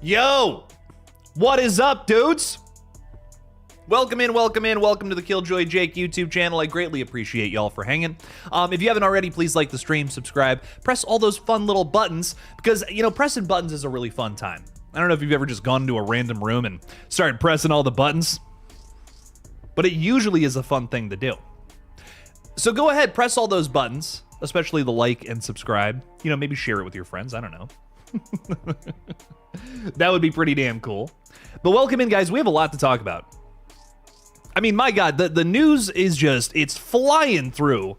Yo, what is up, dudes? Welcome in, welcome to the Killjoy Jake YouTube channel. I greatly appreciate y'all for hanging. If you haven't already, please like the stream, subscribe, press all those fun little buttons, because, you know, pressing buttons is a really fun time. I don't know if you've ever just gone into a random room and started pressing all the buttons, but it usually is a fun thing to do. So go ahead, press all those buttons, especially the like and subscribe. You know, maybe share it with your friends, I don't know. That would be pretty damn cool. But welcome in, guys. We have a lot to talk about. I mean, my God, the news is just, it's flying through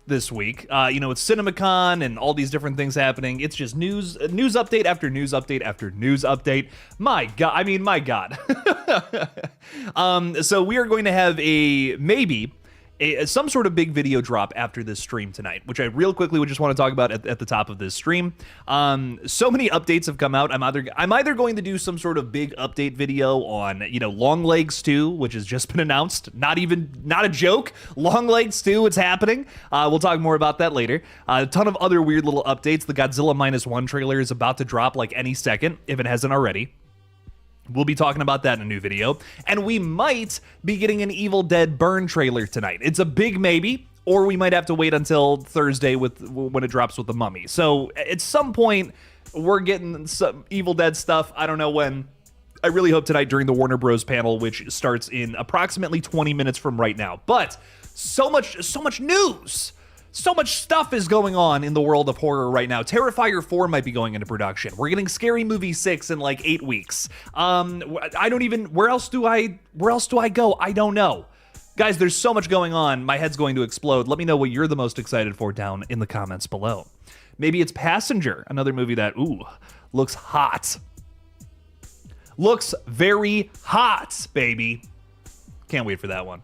this week. You know, it's CinemaCon and all these different things happening. It's just news update after news update after news update. My God, I mean, my God. So we are going to have some sort of big video drop after this stream tonight, which I real quickly would just want to talk about at the top of this stream. So many updates have come out. I'm either going to do some sort of big update video on, you know, Longlegs 2, which has just been announced. Not a joke. Longlegs 2, it's happening. We'll talk more about that later. A ton of other weird little updates. The Godzilla -1 trailer is about to drop like any second, if it hasn't already. We'll be talking about that in a new video. And we might be getting an Evil Dead Burn trailer tonight. It's a big maybe, or we might have to wait until Thursday when it drops with The Mummy. So at some point, we're getting some Evil Dead stuff. I don't know when. I really hope tonight during the Warner Bros. Panel, which starts in approximately 20 minutes from right now. But so much news. So much stuff is going on in the world of horror right now. Terrifier 4 might be going into production. We're getting Scary Movie 6 in like 8 weeks. I don't even, where else do I go? I don't know. Guys, there's so much going on. My head's going to explode. Let me know what you're the most excited for down in the comments below. Maybe it's Passenger, another movie that, looks hot. Looks very hot, baby. Can't wait for that one.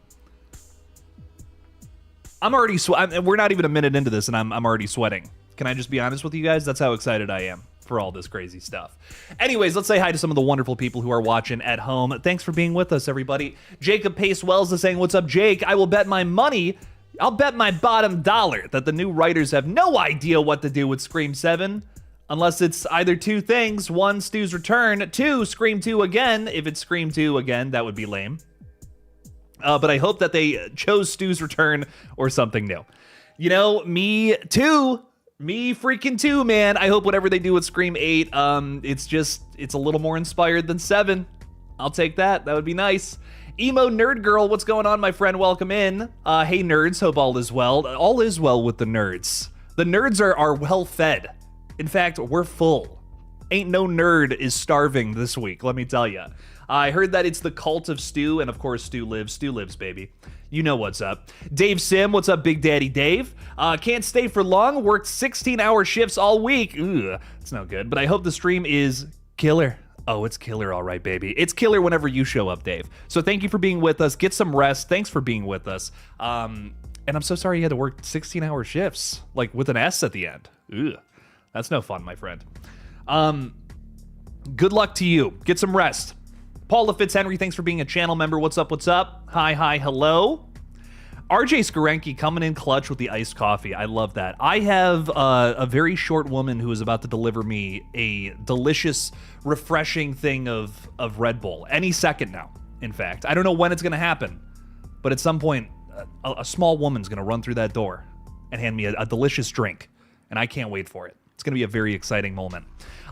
I'm already we're not even a minute into this and I'm already sweating. Can I just be honest with you guys? That's how excited I am for all this crazy stuff. Anyways, let's say hi to some of the wonderful people who are watching at home. Thanks for being with us, everybody. Jacob Pace Wells is saying, what's up, Jake? I will bet my money, I'll bet my bottom dollar that the new writers have no idea what to do with Scream 7. Unless it's either two things. One, Stu's return. Two, Scream 2 again. If it's Scream 2 again, that would be lame. But I hope that they chose Stu's return or something new. You know, me freaking too, man. I hope whatever they do with Scream 8, it's a little more inspired than 7. I'll take that. That would be nice. Emo Nerd Girl, what's going on, my friend? Welcome in. Hey, nerds. Hope all is well. All is well with the nerds. The nerds are well fed. In fact, we're full. Ain't no nerd is starving this week, let me tell you. I heard that it's the cult of Stu, and of course Stu lives. Stu lives, baby. You know what's up. Dave Sim, what's up, Big Daddy Dave? Can't stay for long, worked 16-hour shifts all week. Ugh, it's no good, but I hope the stream is killer. Oh, it's killer, all right, baby. It's killer whenever you show up, Dave. So thank you for being with us. Get some rest. Thanks for being with us. And I'm so sorry you had to work 16-hour shifts, like with an S at the end. Ugh, that's no fun, my friend. Good luck to you. Get some rest. Paula Fitzhenry, thanks for being a channel member. What's up, what's up? Hi, hello. RJ Skarenki coming in clutch with the iced coffee. I love that. I have a very short woman who is about to deliver me a delicious, refreshing thing of Red Bull. Any second now, in fact. I don't know when it's going to happen, but at some point, a small woman's going to run through that door and hand me a delicious drink, and I can't wait for it. It's going to be a very exciting moment.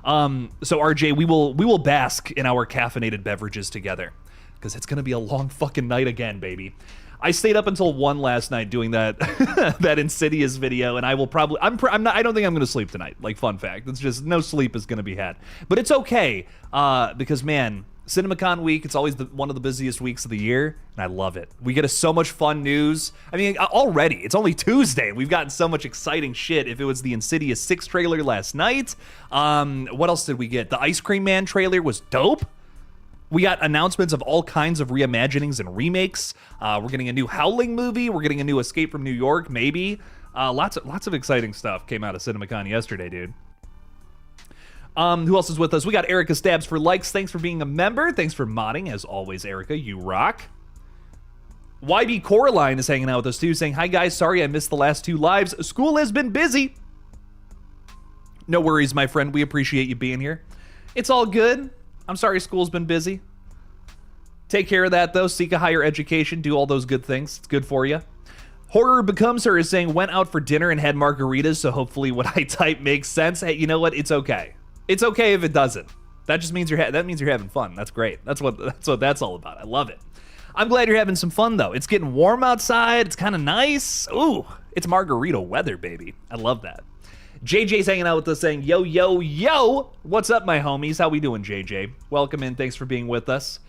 So RJ, we will bask in our caffeinated beverages together, because it's going to be a long fucking night again, baby. I stayed up until 1 last night doing that that Insidious video, and I will probably I don't think I'm going to sleep tonight. Like, fun fact, it's just no sleep is going to be had. But it's okay, because man, CinemaCon week, it's always one of the busiest weeks of the year, and I love it. We get so much fun news. I mean, already, it's only Tuesday. We've gotten so much exciting shit. If it was the Insidious 6 trailer last night, what else did we get? The Ice Cream Man trailer was dope. We got announcements of all kinds of reimaginings and remakes. We're getting a new Howling movie. We're getting a new Escape from New York, maybe. Lots of exciting stuff came out of CinemaCon yesterday, dude. Who else is with us? We got Erica Stabs for likes. Thanks for being a member. Thanks for modding. As always, Erica, you rock. YB Coraline is hanging out with us too, saying, hi guys, sorry I missed the last 2 lives. School has been busy. No worries, my friend. We appreciate you being here. It's all good. I'm sorry school's been busy. Take care of that, though. Seek a higher education. Do all those good things. It's good for you. Horror Becomes Her is saying, went out for dinner and had margaritas, so hopefully what I type makes sense. Hey, you know what? It's okay. It's okay if it doesn't. That just means you're having fun. That's great. That's what that's all about. I love it. I'm glad you're having some fun, though. It's getting warm outside. It's kind of nice. Ooh, it's margarita weather, baby. I love that. JJ's hanging out with us saying, yo, yo, yo. What's up, my homies? How we doing, JJ? Welcome in. Thanks for being with us.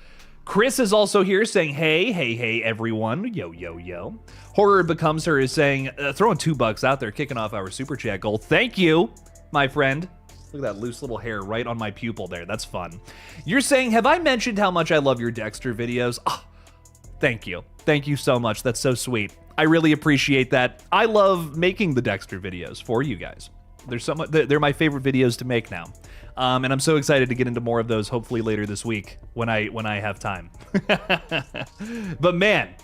Chris is also here saying, hey, everyone. Yo, yo, yo. Horror Becomes Her is saying, throwing $2 out there, kicking off our super chat goal. Thank you, my friend. Look at that loose little hair right on my pupil there. That's fun. You're saying, have I mentioned how much I love your Dexter videos? Oh, thank you. Thank you so much. That's so sweet. I really appreciate that. I love making the Dexter videos for you guys. They're my favorite videos to make now. And I'm so excited to get into more of those hopefully later this week when I have time. But man,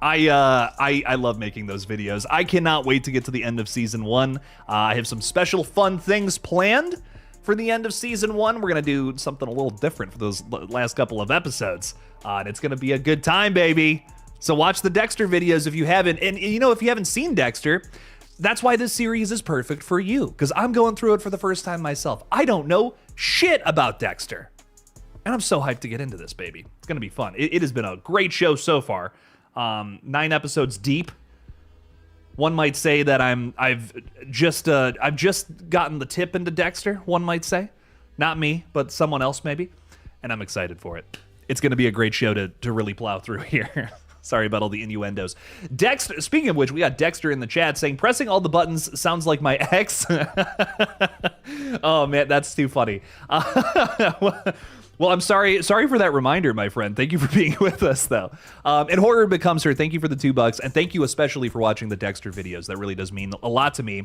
I love making those videos. I cannot wait to get to the end of season 1. I have some special fun things planned for the end of season 1. We're gonna do something a little different for those last couple of episodes, and it's gonna be a good time, baby. So watch the Dexter videos if you haven't. And you know, if you haven't seen Dexter, that's why this series is perfect for you, because I'm going through it for the first time myself. I don't know shit about Dexter, and I'm so hyped to get into this, baby. It's gonna be fun. It has been a great show so far. 9 episodes deep. One might say that I've just gotten the tip into Dexter. One might say, not me, but someone else maybe, and I'm excited for it. It's gonna be a great show to really plow through here. Sorry about all the innuendos. Dexter, speaking of which, we got Dexter in the chat saying, pressing all the buttons sounds like my ex. Oh man, that's too funny. Well, I'm sorry for that reminder, my friend. Thank you for being with us, though. And Horror Becomes Her, thank you for the $2, and thank you especially for watching the Dexter videos. That really does mean a lot to me.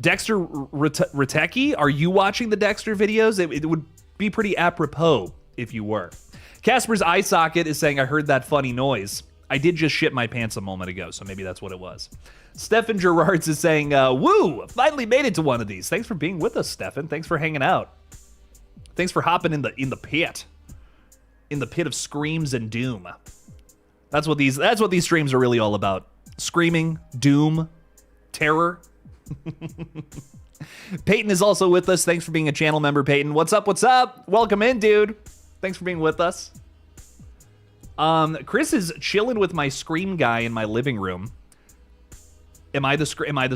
Dexter Riteki, are you watching the Dexter videos? It would be pretty apropos if you were. Casper's eye socket is saying, I heard that funny noise. I did just shit my pants a moment ago, so maybe that's what it was. Stefan Gerards is saying, woo, finally made it to one of these. Thanks for being with us, Stefan. Thanks for hanging out. Thanks for hopping in the pit. In the pit of screams and doom. That's what these streams are really all about. Screaming, doom, terror. Peyton is also with us. Thanks for being a channel member, Peyton. What's up? What's up? Welcome in, dude. Thanks for being with us. Chris is chilling with my Scream guy in my living room. Am I the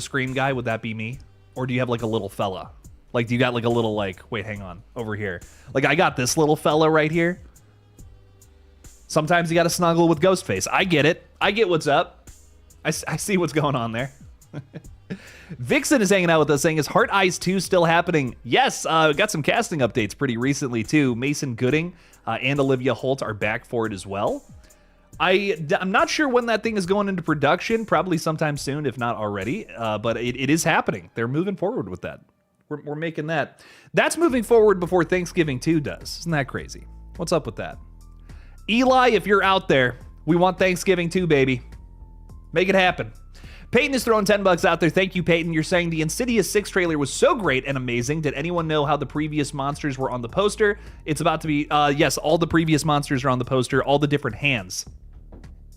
Scream guy? Would that be me? Or do you have like a little fella? Like, do you got like a little like, wait, hang on, over here. Like, I got this little fella right here. Sometimes you got to snuggle with Ghostface. I get it. I get what's up. I see what's going on there. Vixen is hanging out with us saying, is Heart Eyes 2 still happening? Yes, got some casting updates pretty recently too. Mason Gooding and Olivia Holt are back for it as well. I'm not sure when that thing is going into production, probably sometime soon, if not already, but it is happening. They're moving forward with that. We're making that. That's moving forward before Thanksgiving 2 does. Isn't that crazy? What's up with that? Eli, if you're out there, we want Thanksgiving 2, baby. Make it happen. Peyton is throwing $10 out there. Thank you, Peyton. You're saying the Insidious 6 trailer was so great and amazing. Did anyone know how the previous monsters were on the poster? It's about to be, yes, all the previous monsters are on the poster, all the different hands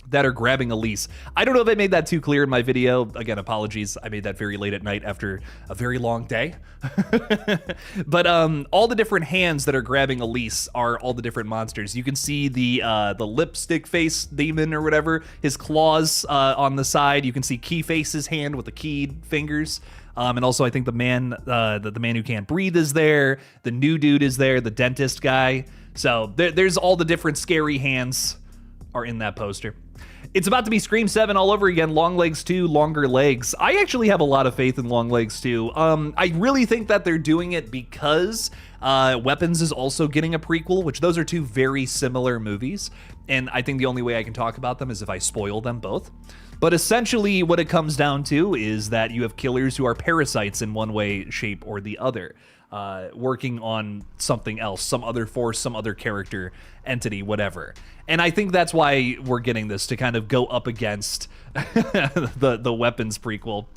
that are grabbing Elise. I don't know if I made that too clear in my video. Again, apologies. I made that very late at night after a very long day. But all the different hands that are grabbing Elise are all the different monsters. You can see the lipstick face demon or whatever, his claws on the side. You can see Keyface's hand with the keyed fingers. And also I think the man who can't breathe is there. The new dude is there, the dentist guy. So there's all the different scary hands are in that poster. It's about to be Scream 7 all over again. Long Legs 2, Longer Legs. I actually have a lot of faith in Long Legs 2. I really think that they're doing it because Weapons is also getting a prequel, which those are two very similar movies. And I think the only way I can talk about them is if I spoil them both. But essentially what it comes down to is that you have killers who are parasites in one way, shape, or the other. Working on something else, some other force, some other character, entity, whatever. And I think that's why we're getting this, to kind of go up against the Weapons prequel,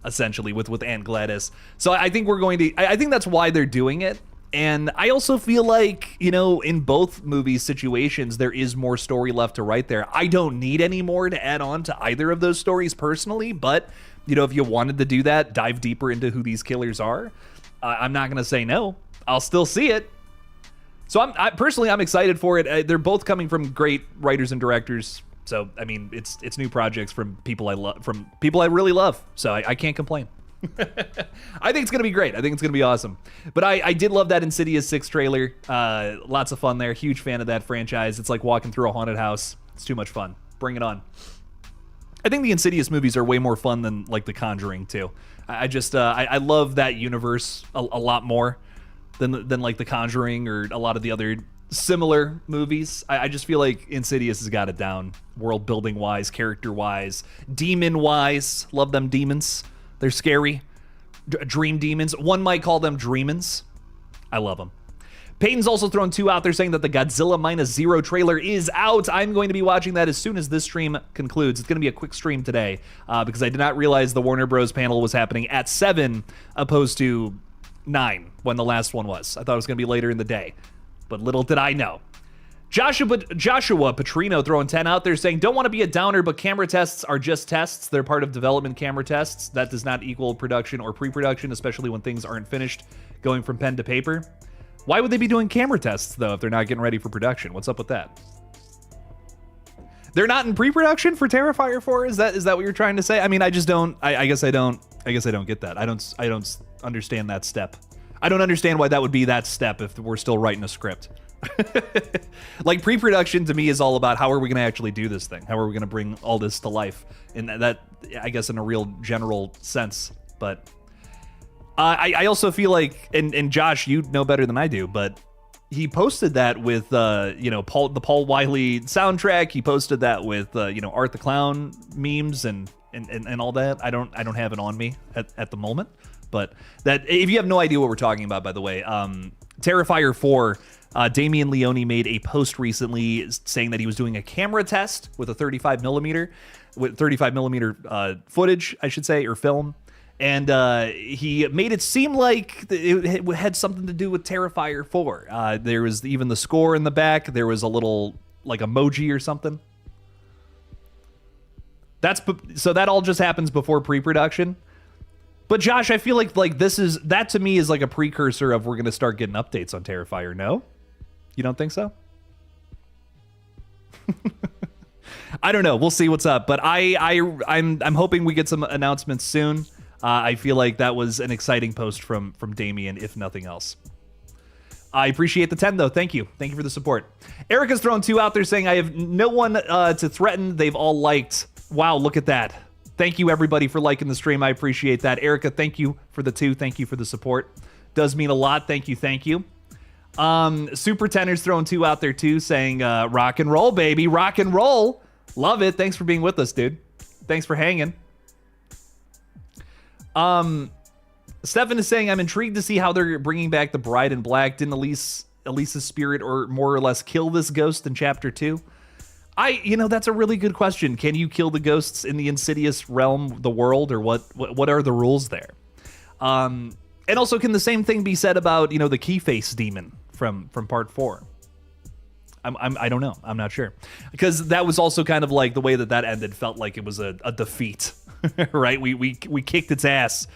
essentially, with Aunt Gladys. So I think we're going to, I think that's why they're doing it. And I also feel like, you know, in both movie situations, there is more story left to write there. I don't need any more to add on to either of those stories personally, but, you know, if you wanted to do that, dive deeper into who these killers are, I'm not going to say no. I'll still see it. So I'm excited for it. They're both coming from great writers and directors. So, I mean, it's new projects from people I love, from people I really love. So I can't complain. I think it's gonna be great. I think it's gonna be awesome. But I did love that Insidious 6 trailer. Lots of fun there. Huge fan of that franchise. It's like walking through a haunted house. It's too much fun. Bring it on. I think the Insidious movies are way more fun than like The Conjuring too. I love that universe a lot more than like The Conjuring or a lot of the other similar movies. I just feel like Insidious has got it down, world building wise, character wise, demon wise. Love them demons. They're scary. Dream demons. One might call them dreamins. I love them. Peyton's also thrown 2 out there saying that the Godzilla -0 trailer is out. I'm going to be watching that as soon as this stream concludes. It's going to be a quick stream today because I did not realize the Warner Bros. Panel was happening at 7 opposed to 9 when the last one was. I thought it was going to be later in the day, but little did I know. Joshua Petrino throwing 10 out there saying, don't want to be a downer, but camera tests are just tests. They're part of development camera tests. That does not equal production or pre-production, especially when things aren't finished going from pen to paper. Why would they be doing camera tests, though, if they're not getting ready for production? What's up with that? They're not in pre-production for Terrifier 4? Is that what you're trying to say? I mean, I just don't, I guess I don't get that. I don't understand that step. I don't understand why that would be that step if we're still writing a script. Like, pre-production to me is all about how are we going to actually do this thing? How are we going to bring all this to life? And that, I guess, in a real general sense. But I also feel like, and Josh, you know better than I do, but he posted that with, you know, the Paul Wiley soundtrack. He posted that with, you know, Art the Clown memes and all that. I don't have it on me at the moment, but that, if you have no idea what we're talking about, by the way, Terrifier 4. Damian Leone made a post recently saying that he was doing a camera test with a 35 millimeter footage, I should say, or film. And he made it seem like it had something to do with Terrifier 4. There was even the score in the back. There was a little like emoji or something. So that all just happens before pre-production. But Josh, I feel like that to me is like a precursor of we're going to start getting updates on Terrifier. No? You don't think so? I don't know. We'll see what's up. But I'm hoping we get some announcements soon. I feel like that was an exciting post from Damien, if nothing else. I appreciate the 10, though. Thank you. Thank you for the support. Erica's thrown 2 out there saying, I have no one to threaten. They've all liked. Wow, look at that. Thank you, everybody, for liking the stream. I appreciate that. Erica, thank you for the 2. Thank you for the support. Does mean a lot. Thank you. Thank you. Super Tenor's throwing 2 out there, too, saying, rock and roll, baby. Rock and roll. Love it. Thanks for being with us, dude. Thanks for hanging. Stefan is saying, I'm intrigued to see how they're bringing back the Bride in Black. Didn't Elisa's spirit or more or less kill this ghost in chapter 2? You know, that's a really good question. Can you kill the ghosts in the Insidious realm, the world, or what are the rules there? And also, can the same thing be said about, you know, the Keyface demon from part 4? I don't know. I'm not sure. Because that was also kind of like the way that ended felt like it was a defeat, right? We kicked its ass,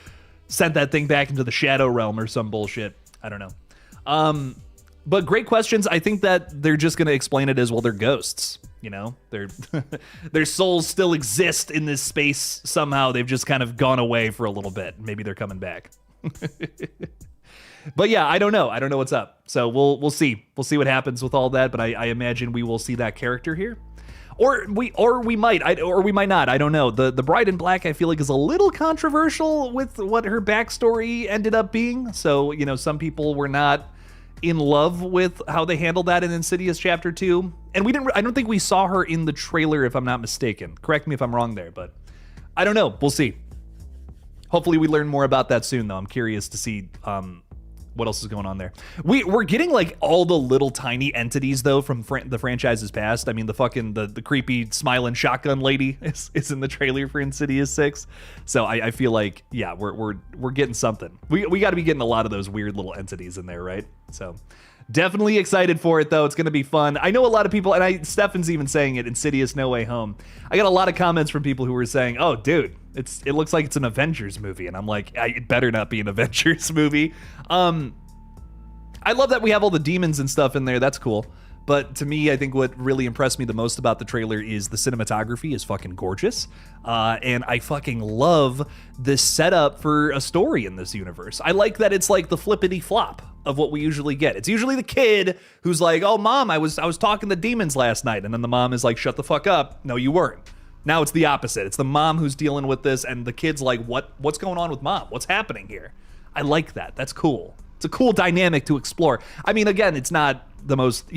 sent that thing back into the shadow realm or some bullshit. I don't know. But great questions. I think that they're just going to explain it as, well, they're ghosts. You know, their souls still exist in this space somehow. They've just kind of gone away for a little bit. Maybe they're coming back. But yeah, I don't know. I don't know what's up. So we'll see. We'll see what happens with all that. But I imagine we will see that character here, or we might not. I don't know. The Bride in Black, I feel like, is a little controversial with what her backstory ended up being. So, you know, some people were not in love with how they handled that in Insidious Chapter 2. And I don't think we saw her in the trailer, if I'm not mistaken. Correct me if I'm wrong there, but I don't know. We'll see. Hopefully we learn more about that soon, though. I'm curious to see What else is going on there? We're getting like all the little tiny entities though from the franchise's past. I mean, the creepy smiling shotgun lady is in the trailer for Insidious 6. So I feel like, yeah, we're getting something. We got to be getting a lot of those weird little entities in there, right? So definitely excited for it though. It's going to be fun. I know a lot of people, and Stefan's even saying it, Insidious No Way Home. I got a lot of comments from people who were saying, oh dude, it looks like it's an Avengers movie. And I'm like, it better not be an Avengers movie. I love that we have all the demons and stuff in there. That's cool. But to me, I think what really impressed me the most about the trailer is the cinematography is fucking gorgeous. And I fucking love this setup for a story in this universe. I like that it's like the flippity flop of what we usually get. It's usually the kid who's like, oh mom, I was talking to demons last night. And then the mom is like, shut the fuck up. No, you weren't. Now it's the opposite. It's the mom who's dealing with this and the kid's like, what's going on with mom? What's happening here? I like that. That's cool. It's a cool dynamic to explore. I mean, again, it's not the most,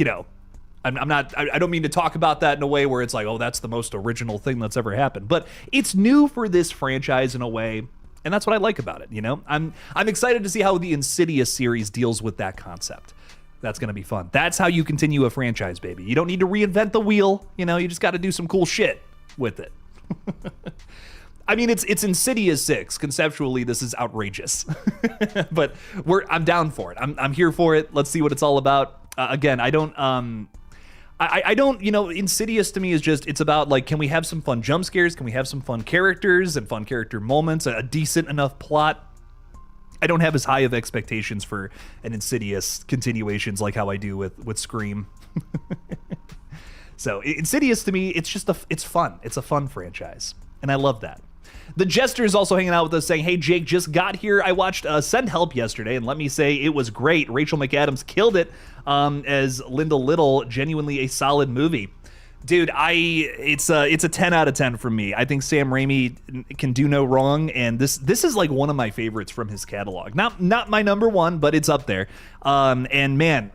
I don't mean to talk about that in a way where it's like, oh, that's the most original thing that's ever happened. But it's new for this franchise in a way, and that's what I like about it, I'm excited to see how the Insidious series deals with that concept. That's going to be fun. That's how you continue a franchise, baby. You don't need to reinvent the wheel, you just got to do some cool shit with it. I mean, it's Insidious 6. Conceptually, this is outrageous, but I'm down for it. I'm here for it. Let's see what it's all about. Again, I don't, Insidious to me is just, it's about like, can we have some fun jump scares? Can we have some fun characters and fun character moments? A decent enough plot? I don't have as high of expectations for an Insidious continuations like how I do with Scream. So Insidious to me, it's just it's fun. It's a fun franchise, and I love that. The Jester is also hanging out with us saying, hey, Jake, just got here. I watched Send Help yesterday, and let me say it was great. Rachel McAdams killed it as Linda Little. Genuinely a solid movie. Dude, it's a 10 out of 10 from me. I think Sam Raimi can do no wrong, and this is like one of my favorites from his catalog. Not my number one, but it's up there. And man,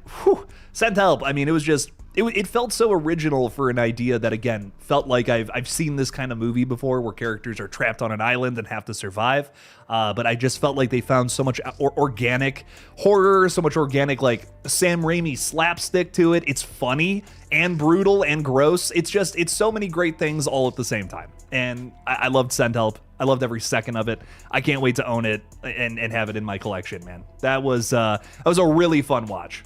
Send Help. I mean, it was just... It felt so original for an idea that, again, felt like I've seen this kind of movie before where characters are trapped on an island and have to survive. But I just felt like they found so much organic horror, so much organic, like, Sam Raimi slapstick to it. It's funny and brutal and gross. It's so many great things all at the same time. And I loved Send Help. I loved every second of it. I can't wait to own it and have it in my collection, man. That was a really fun watch.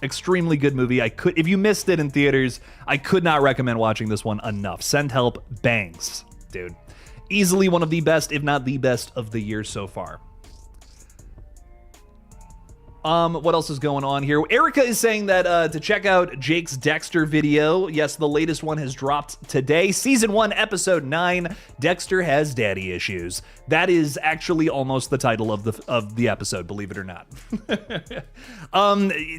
Extremely good movie. If you missed it in theaters, I could not recommend watching this one enough. Send Help bangs, dude. Easily one of the best, if not the best, of the year so far. What else is going on here? Erica is saying that to check out Jake's Dexter video. Yes, the latest one has dropped today. Season 1, Episode 9, Dexter Has Daddy Issues. That is actually almost the title of the episode, believe it or not.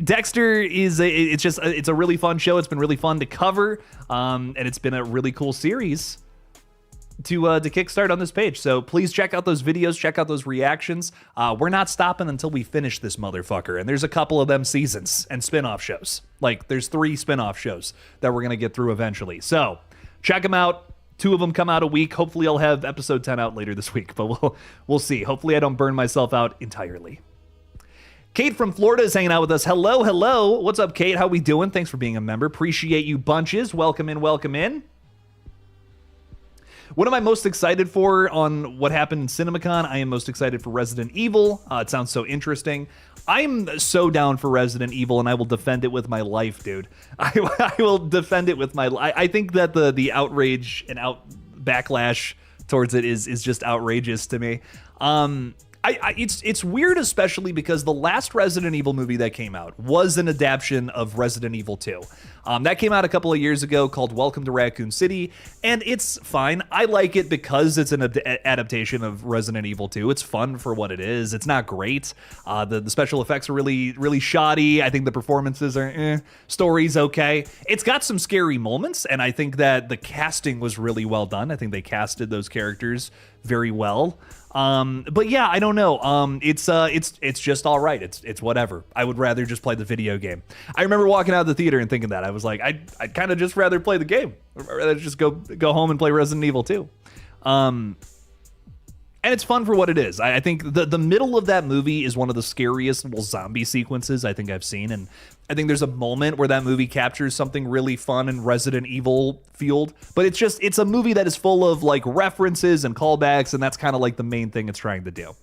Dexter it's a really fun show. It's been really fun to cover, and it's been a really cool series to kickstart on this page. So please check out those videos, check out those reactions. We're not stopping until we finish this motherfucker. And there's a couple of them seasons and spin-off shows. Like there's 3 spin-off shows that we're going to get through eventually. So check them out. 2 of them come out a week. Hopefully I'll have episode 10 out later this week, but we'll see. Hopefully I don't burn myself out entirely. Kate from Florida is hanging out with us. Hello. What's up, Kate? How we doing? Thanks for being a member. Appreciate you bunches. Welcome in. What am I most excited for on what happened in CinemaCon? I am most excited for Resident Evil. It sounds so interesting. I'm so down for Resident Evil, and I will defend it with my life, dude. I will defend it with my life. I think that the outrage and backlash towards it is just outrageous to me. It's weird, especially because the last Resident Evil movie that came out was an adaptation of Resident Evil 2. That came out a couple of years ago called Welcome to Raccoon City, and it's fine. I like it because it's an adaptation of Resident Evil 2. It's fun for what it is. It's not great. The special effects are really, really shoddy. I think the performances are Story's okay. It's got some scary moments, and I think that the casting was really well done. I think they casted those characters very well. But yeah, I don't know. It's just all right. It's whatever. I would rather just play the video game. I remember walking out of the theater and thinking that. I was like, I'd kind of just rather play the game. I'd rather just go home and play Resident Evil 2. And it's fun for what it is. I think the middle of that movie is one of the scariest little zombie sequences I think I've seen. And I think there's a moment where that movie captures something really fun and Resident Evil field. But it's a movie that is full of like references and callbacks, and that's kind of like the main thing it's trying to do.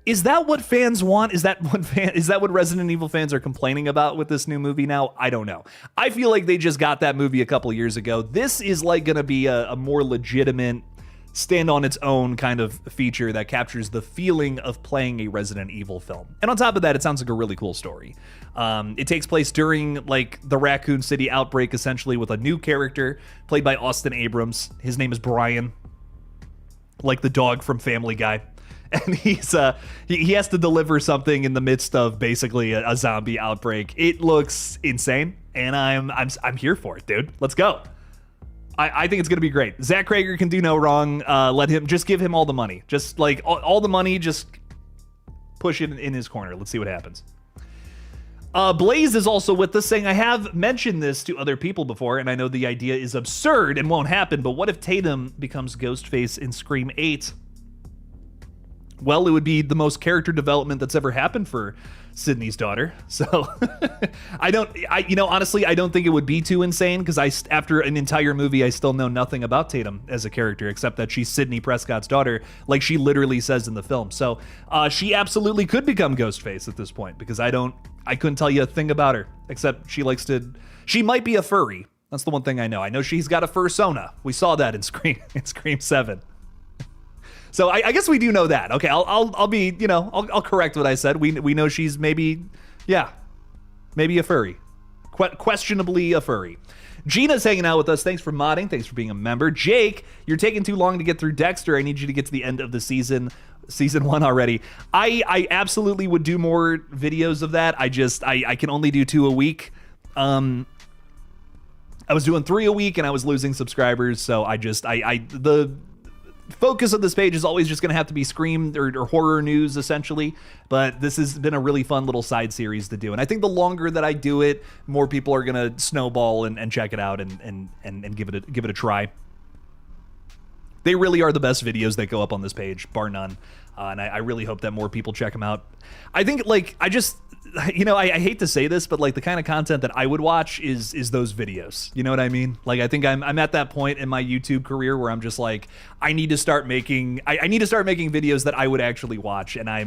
Is that what fans want? Is that what Resident Evil fans are complaining about with this new movie now? I don't know. I feel like they just got that movie a couple years ago. This is like going to be a more legitimate, stand on its own kind of feature that captures the feeling of playing a Resident Evil film. And on top of that, it sounds like a really cool story. It takes place during like the Raccoon City outbreak, essentially, with a new character played by Austin Abrams. His name is Brian, like the dog from Family Guy. And he has to deliver something in the midst of basically a zombie outbreak. It looks insane, and I'm here for it, dude. Let's go. I think it's going to be great. Zach Krager can do no wrong. Just give him all the money. Just like all the money, just push it in his corner. Let's see what happens. Blaze is also with us, saying, I have mentioned this to other people before, and I know the idea is absurd and won't happen, but what if Tatum becomes Ghostface in Scream 8? Well, it would be the most character development that's ever happened for Sydney's daughter. So honestly, I don't think it would be too insane, because after an entire movie, I still know nothing about Tatum as a character, except that she's Sidney Prescott's daughter, like she literally says in the film. So she absolutely could become Ghostface at this point, because I couldn't tell you a thing about her, except she might be a furry. That's the one thing I know. I know she's got a fursona. We saw that in Scream 7. So I guess we do know that. Okay, I'll be, I'll correct what I said. We know she's maybe a furry. Questionably a furry. Gina's hanging out with us. Thanks for modding. Thanks for being a member. Jake, you're taking too long to get through Dexter. I need you to get to the end of the season 1 already. I absolutely would do more videos of that. I can only do 2 a week. I was doing 3 a week and I was losing subscribers, so the focus of this page is always just going to have to be Scream or horror news, essentially. But this has been a really fun little side series to do. And I think the longer that I do it, more people are going to snowball and check it out and give it a try. They really are the best videos that go up on this page, bar none. And I really hope that more people check them out. I think, I hate to say this, but like the kind of content that I would watch is those videos. You know what I mean? Like, I think I'm at that point in my YouTube career where I'm just like, I need to start making videos that I would actually watch. And I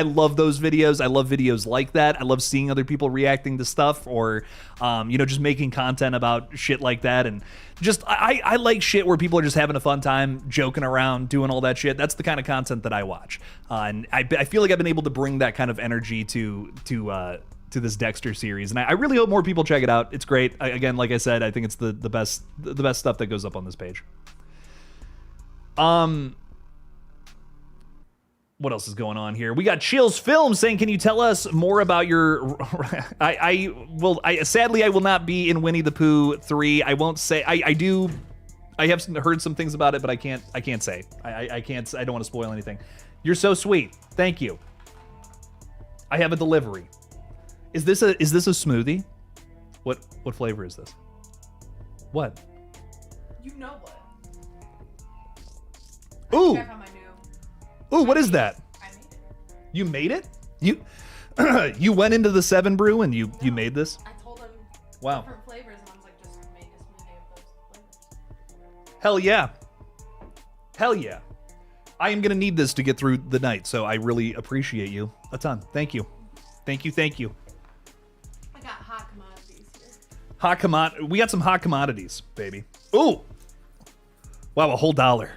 love those videos. I love videos like that. I love seeing other people reacting to stuff, or just making content about shit like that. And just I like shit where people are just having a fun time, joking around, doing all that shit. That's the kind of content that I watch. And I feel like I've been able to bring that kind of energy to this Dexter series, and I really hope more people check it out. It's great. Again, like I said, I think it's the best stuff that goes up on this page. What else is going on here? We got Chills Film saying, can you tell us more about your... Sadly, I will not be in Winnie the Pooh 3. I won't say... I have heard some things about it, but I can't say. I don't want to spoil anything. You're so sweet. Thank you. I have a delivery. Is this a smoothie? What flavor is this? What? You know what? Ooh. Check out my new... Ooh, what is that? I made it. You made it? You went into the 7 Brew and you made this? I told them wow. different flavors, and I was like, just make a smoothie of those flavors. Hell yeah. Hell yeah. I am going to need this to get through the night, so I really appreciate you a ton. Thank you. Thank you, thank you. I got hot commodities here. We got some hot commodities, baby. Ooh. Wow, a whole $1.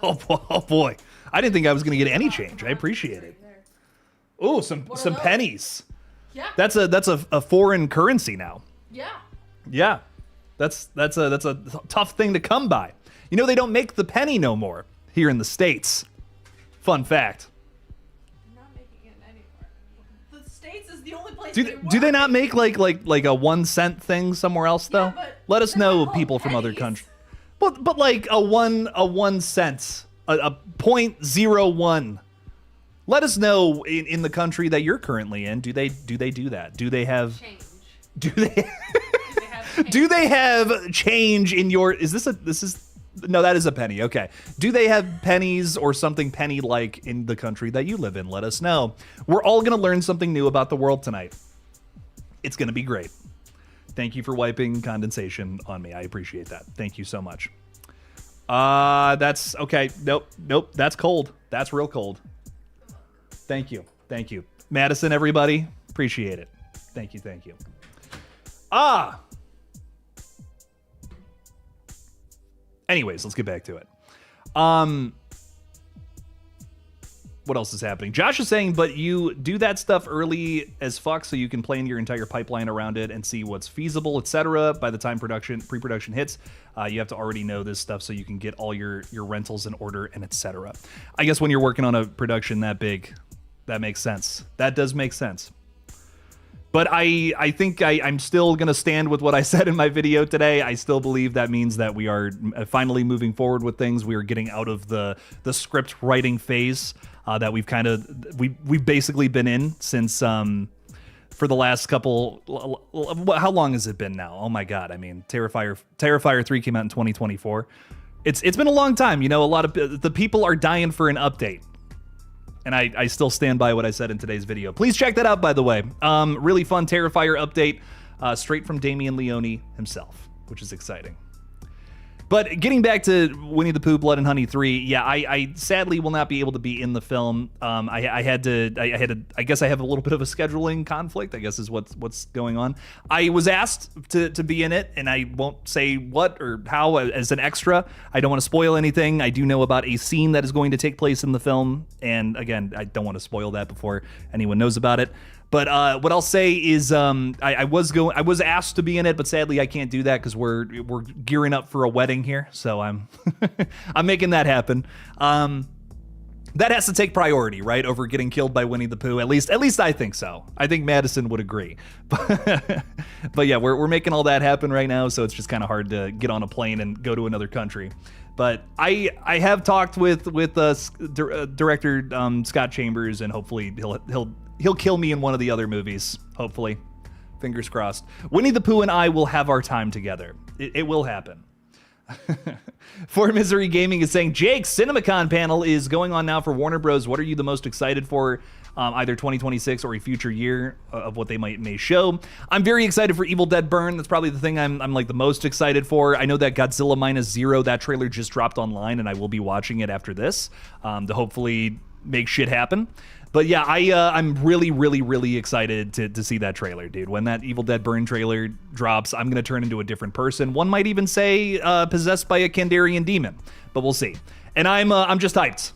Oh boy. I didn't think I was going to get any change. I appreciate it. Ooh, some pennies. Yeah. That's a foreign currency now. Yeah. Yeah. That's a tough thing to come by. You know, they don't make the penny no more here in the States. Fun fact. They're not making it anywhere. The States is the only place Do they not make like a 1 cent thing somewhere else though? Yeah, but let us know, people pennies. from other countries. But like a 1 cent, a 0.01. Let us know in the country that you're currently in. Do they do that? Do they have change? Do they do they have change in your? Is this No, that is a penny. Okay. Do they have pennies or something penny-like in the country that you live in? Let us know. We're all going to learn something new about the world tonight. It's going to be great. Thank you for wiping condensation on me. I appreciate that. Thank you so much. That's okay. Nope. That's cold. That's real cold. Thank you. Madison, everybody. Appreciate it. Thank you. Anyways, let's get back to it. What else is happening? Josh is saying, but you do that stuff early as fuck so you can plan your entire pipeline around it and see what's feasible, etc. By the time pre-production hits, you have to already know this stuff so you can get all your rentals in order and etc. I guess when you're working on a production that big, that makes sense. That does make sense. But I think I'm still going to stand with what I said in my video today. I still believe that means that we are finally moving forward with things. We are getting out of the script writing phase that we've basically been in since for the last couple. How long has it been now? Oh my God! I mean, Terrifier 3 came out in 2024. It's been a long time. You know, a lot of the people are dying for an update. And I still stand by what I said in today's video. Please check that out, by the way. Really fun Terrifier update straight from Damien Leone himself, which is exciting. But getting back to Winnie the Pooh, Blood and Honey 3, yeah, I sadly will not be able to be in the film. I guess I have a little bit of a scheduling conflict, I guess is what's going on. I was asked to be in it, and I won't say what or how as an extra. I don't want to spoil anything. I do know about a scene that is going to take place in the film, and again, I don't want to spoil that before anyone knows about it. But what I'll say is I was asked to be in it, but sadly I can't do that because we're gearing up for a wedding here, so I'm I'm making that happen. That has to take priority, right, over getting killed by Winnie the Pooh. At least I think so. I think Madison would agree. But yeah, we're making all that happen right now, so it's just kind of hard to get on a plane and go to another country. But I have talked with director Scott Chambers, and hopefully he'll kill me in one of the other movies. Hopefully, fingers crossed. Winnie the Pooh and I will have our time together. It will happen. For Misery Gaming is saying, Jake, CinemaCon panel is going on now for Warner Bros. What are you the most excited for? Either 2026 or a future year of what they may show. I'm very excited for Evil Dead Burn. That's probably the thing I'm like the most excited for. I know that Godzilla Minus Zero, that trailer just dropped online, and I will be watching it after this to hopefully make shit happen. But yeah, I'm really excited to see that trailer, dude. When that Evil Dead Burn trailer drops, I'm gonna turn into a different person. One might even say possessed by a Kandarian demon, but we'll see. And I'm just hyped.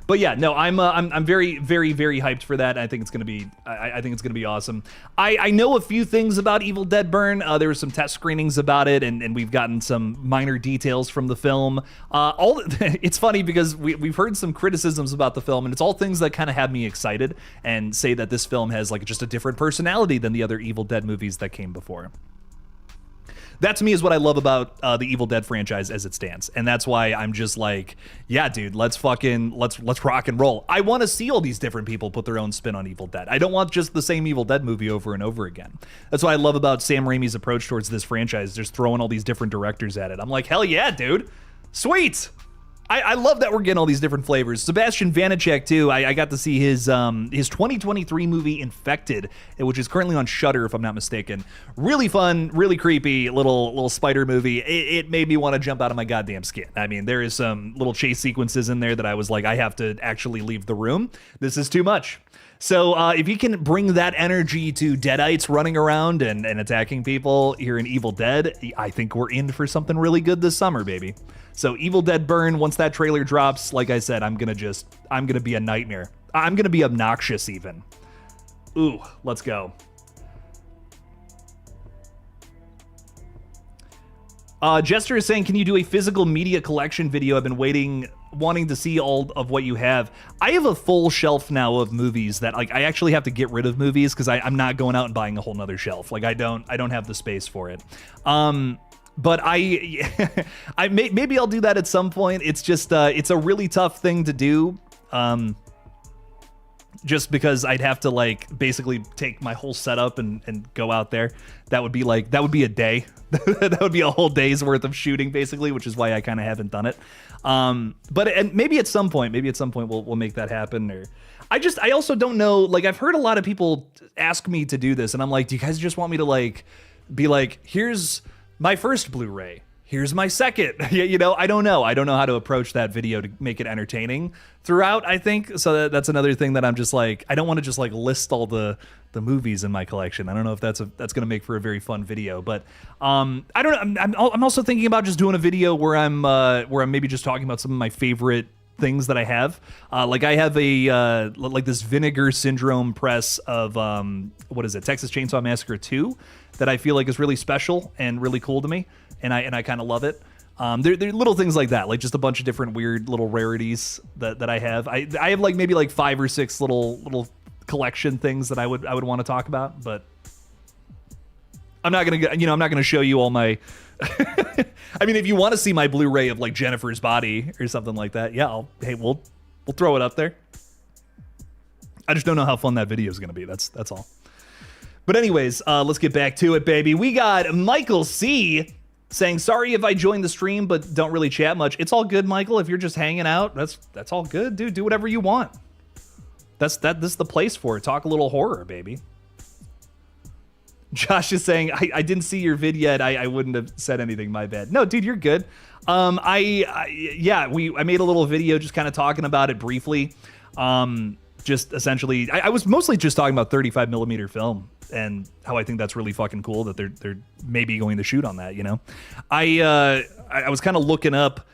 But yeah, no, I'm very hyped for that. I think it's gonna be I think it's gonna be awesome. I know a few things about Evil Dead Burn. There were some test screenings about it, and we've gotten some minor details from the film. It's funny because we've heard some criticisms about the film, and it's all things that kind of have me excited and say that this film has like just a different personality than the other Evil Dead movies that came before. That to me is what I love about the Evil Dead franchise as it stands, and that's why I'm just like, yeah, dude, let's rock and roll. I want to see all these different people put their own spin on Evil Dead. I don't want just the same Evil Dead movie over and over again. That's what I love about Sam Raimi's approach towards this franchise, just throwing all these different directors at it. I'm like, hell yeah, dude, sweet. I love that we're getting all these different flavors. Sebastian Vanacek too. I got to see his 2023 movie Infected, which is currently on Shudder, if I'm not mistaken. Really fun, really creepy little spider movie. It made me want to jump out of my goddamn skin. I mean, there is some little chase sequences in there that I was like, I have to actually leave the room. This is too much. So if you can bring that energy to Deadites running around and attacking people here in Evil Dead, I think we're in for something really good this summer, baby. So Evil Dead Burn, once that trailer drops, like I said, I'm gonna be a nightmare. I'm gonna be obnoxious even. Ooh, let's go. Jester is saying, can you do a physical media collection video? I've been wanting to see all of what you have. I have a full shelf now of movies that like I actually have to get rid of movies because I'm not going out and buying a whole nother shelf. Like I don't have the space for it. But maybe I'll do that at some point. It's just it's a really tough thing to do. just because I'd have to like basically take my whole setup and go out there. That would be a day. That would be a whole day's worth of shooting basically, which is why I kind of haven't done it. But maybe at some point we'll make that happen. Or I also don't know, like I've heard a lot of people ask me to do this and I'm like, do you guys just want me to like be like, here's my first Blu-ray, here's my second? You know, I don't know how to approach that video to make it entertaining throughout, I think. So that's another thing that I'm just like, I don't want to just like list all the movies in my collection. I don't know if that's going to make for a very fun video, but I don't know. I'm also thinking about just doing a video where I'm maybe just talking about some of my favorite things that I have. Like I have a like this Vinegar Syndrome press of what is it, Texas Chainsaw Massacre 2, that I feel like is really special and really cool to me, and I kind of love it. There are little things like that, like just a bunch of different weird little rarities that I have. I have like maybe like 5 or 6 little collection things that I would want to talk about, but I'm not gonna show you all my. I mean, if you want to see my Blu-ray of like Jennifer's body or something like that, yeah, we'll throw it up there. I just don't know how fun that video is gonna be. That's all. But anyways, let's get back to it, baby. We got Michael C saying, sorry if I joined the stream but don't really chat much. It's all good, Michael. If you're just hanging out, that's all good, dude. Do whatever you want. This is the place for it. Talk a little horror, baby. Josh is saying, I didn't see your vid yet. I wouldn't have said anything. My bad. No, dude, you're good. I made a little video just kind of talking about it briefly. Just essentially, I was mostly just talking about 35 millimeter film and how I think that's really fucking cool that they're maybe going to shoot on that. You know, I was kind of looking up,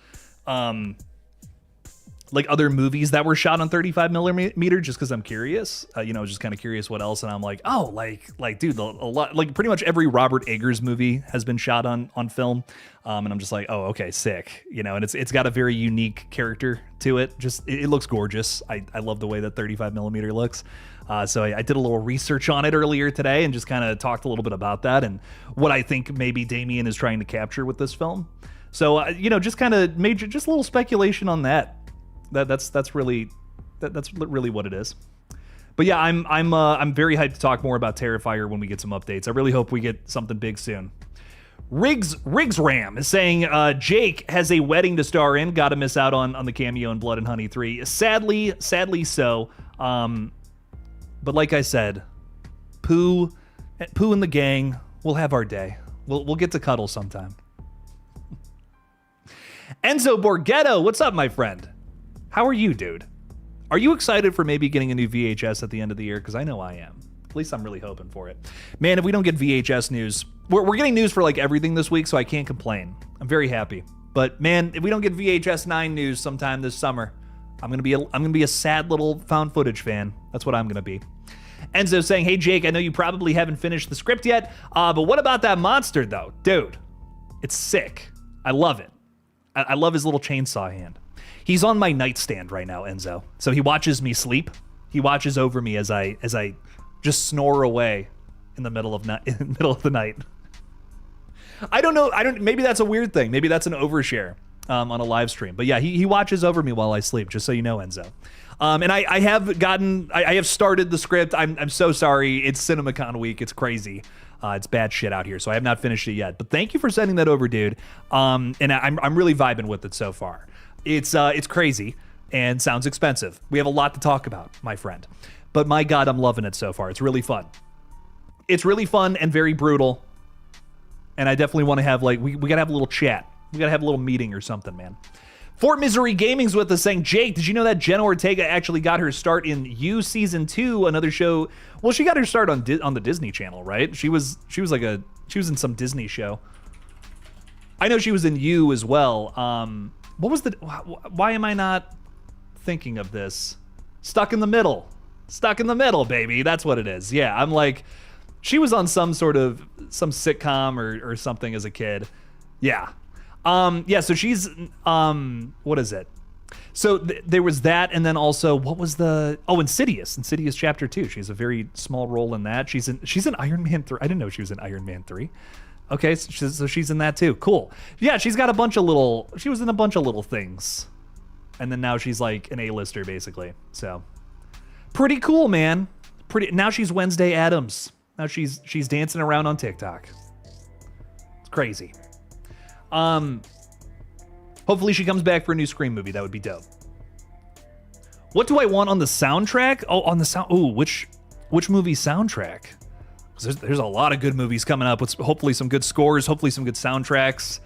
like other movies that were shot on 35 millimeter just because I'm curious. Just kind of curious what else. And I'm like, oh, like dude, a lot, like pretty much every Robert Eggers movie has been shot on film. And I'm just like, oh, okay, sick. You know, and it's got a very unique character to it. Just, it looks gorgeous. I love the way that 35 millimeter looks. So I did a little research on it earlier today and just kind of talked a little bit about that and what I think maybe Damien is trying to capture with this film. So, just kind of just a little speculation on that. That's really what it is. But yeah, I'm very hyped to talk more about Terrifier when we get some updates. I really hope we get something big soon. Riggs Ram is saying Jake has a wedding to star in. Gotta miss out on the cameo in Blood and Honey 3. Sadly so. But like I said, Pooh and the gang, we'll have our day. We'll get to cuddle sometime. Enzo Borghetto, what's up, my friend? How are you, dude? Are you excited for maybe getting a new VHS at the end of the year? Because I know I am. At least I'm really hoping for it. Man, if we don't get VHS news, we're getting news for like everything this week, so I can't complain. I'm very happy. But man, if we don't get VHS 9 news sometime this summer, I'm gonna be a sad little found footage fan. That's what I'm gonna be. Enzo saying, hey Jake, I know you probably haven't finished the script yet, but what about that monster though? Dude, it's sick. I love it. I love his little chainsaw hand. He's on my nightstand right now, Enzo. So he watches me sleep. He watches over me as I just snore away in the middle of the night. I don't know. Maybe that's a weird thing. Maybe that's an overshare on a live stream. But yeah, he watches over me while I sleep. Just so you know, Enzo. And I have started the script. I'm so sorry. It's CinemaCon week. It's crazy. It's bad shit out here, so I have not finished it yet. But thank you for sending that over, dude. And I'm really vibing with it so far. It's crazy and sounds expensive. We have a lot to talk about, my friend. But my God, I'm loving it so far. It's really fun. It's really fun and very brutal. And I definitely want to have we gotta have a little chat. We gotta have a little meeting or something, man. Fort Misery Gaming's with us saying, Jake, did you know that Jenna Ortega actually got her start in You Season 2, another show? Well, she got her start on the Disney Channel, right? She was in some Disney show. I know she was in You as well. What was why am I not thinking of this? Stuck in the Middle. Stuck in the Middle, baby. That's what it is. Yeah, I'm like, she was on some sitcom or something as a kid. Yeah. So she's, what is it? So there was that, and then also, what was Insidious Chapter 2. She has a very small role in that. She's in Iron Man 3. I didn't know she was in Iron Man 3. Okay, so she's in that too. Cool. Yeah, she was in a bunch of little things. And then now she's like an A-lister, basically. So, Pretty cool, man. Now she's Wednesday Addams. Now she's dancing around on TikTok. It's crazy. Hopefully she comes back for a new Scream movie. That would be dope. What do I want on the soundtrack? Oh, on the sound. Ooh, which movie soundtrack? There's a lot of good movies coming up with hopefully some good scores, hopefully some good soundtracks.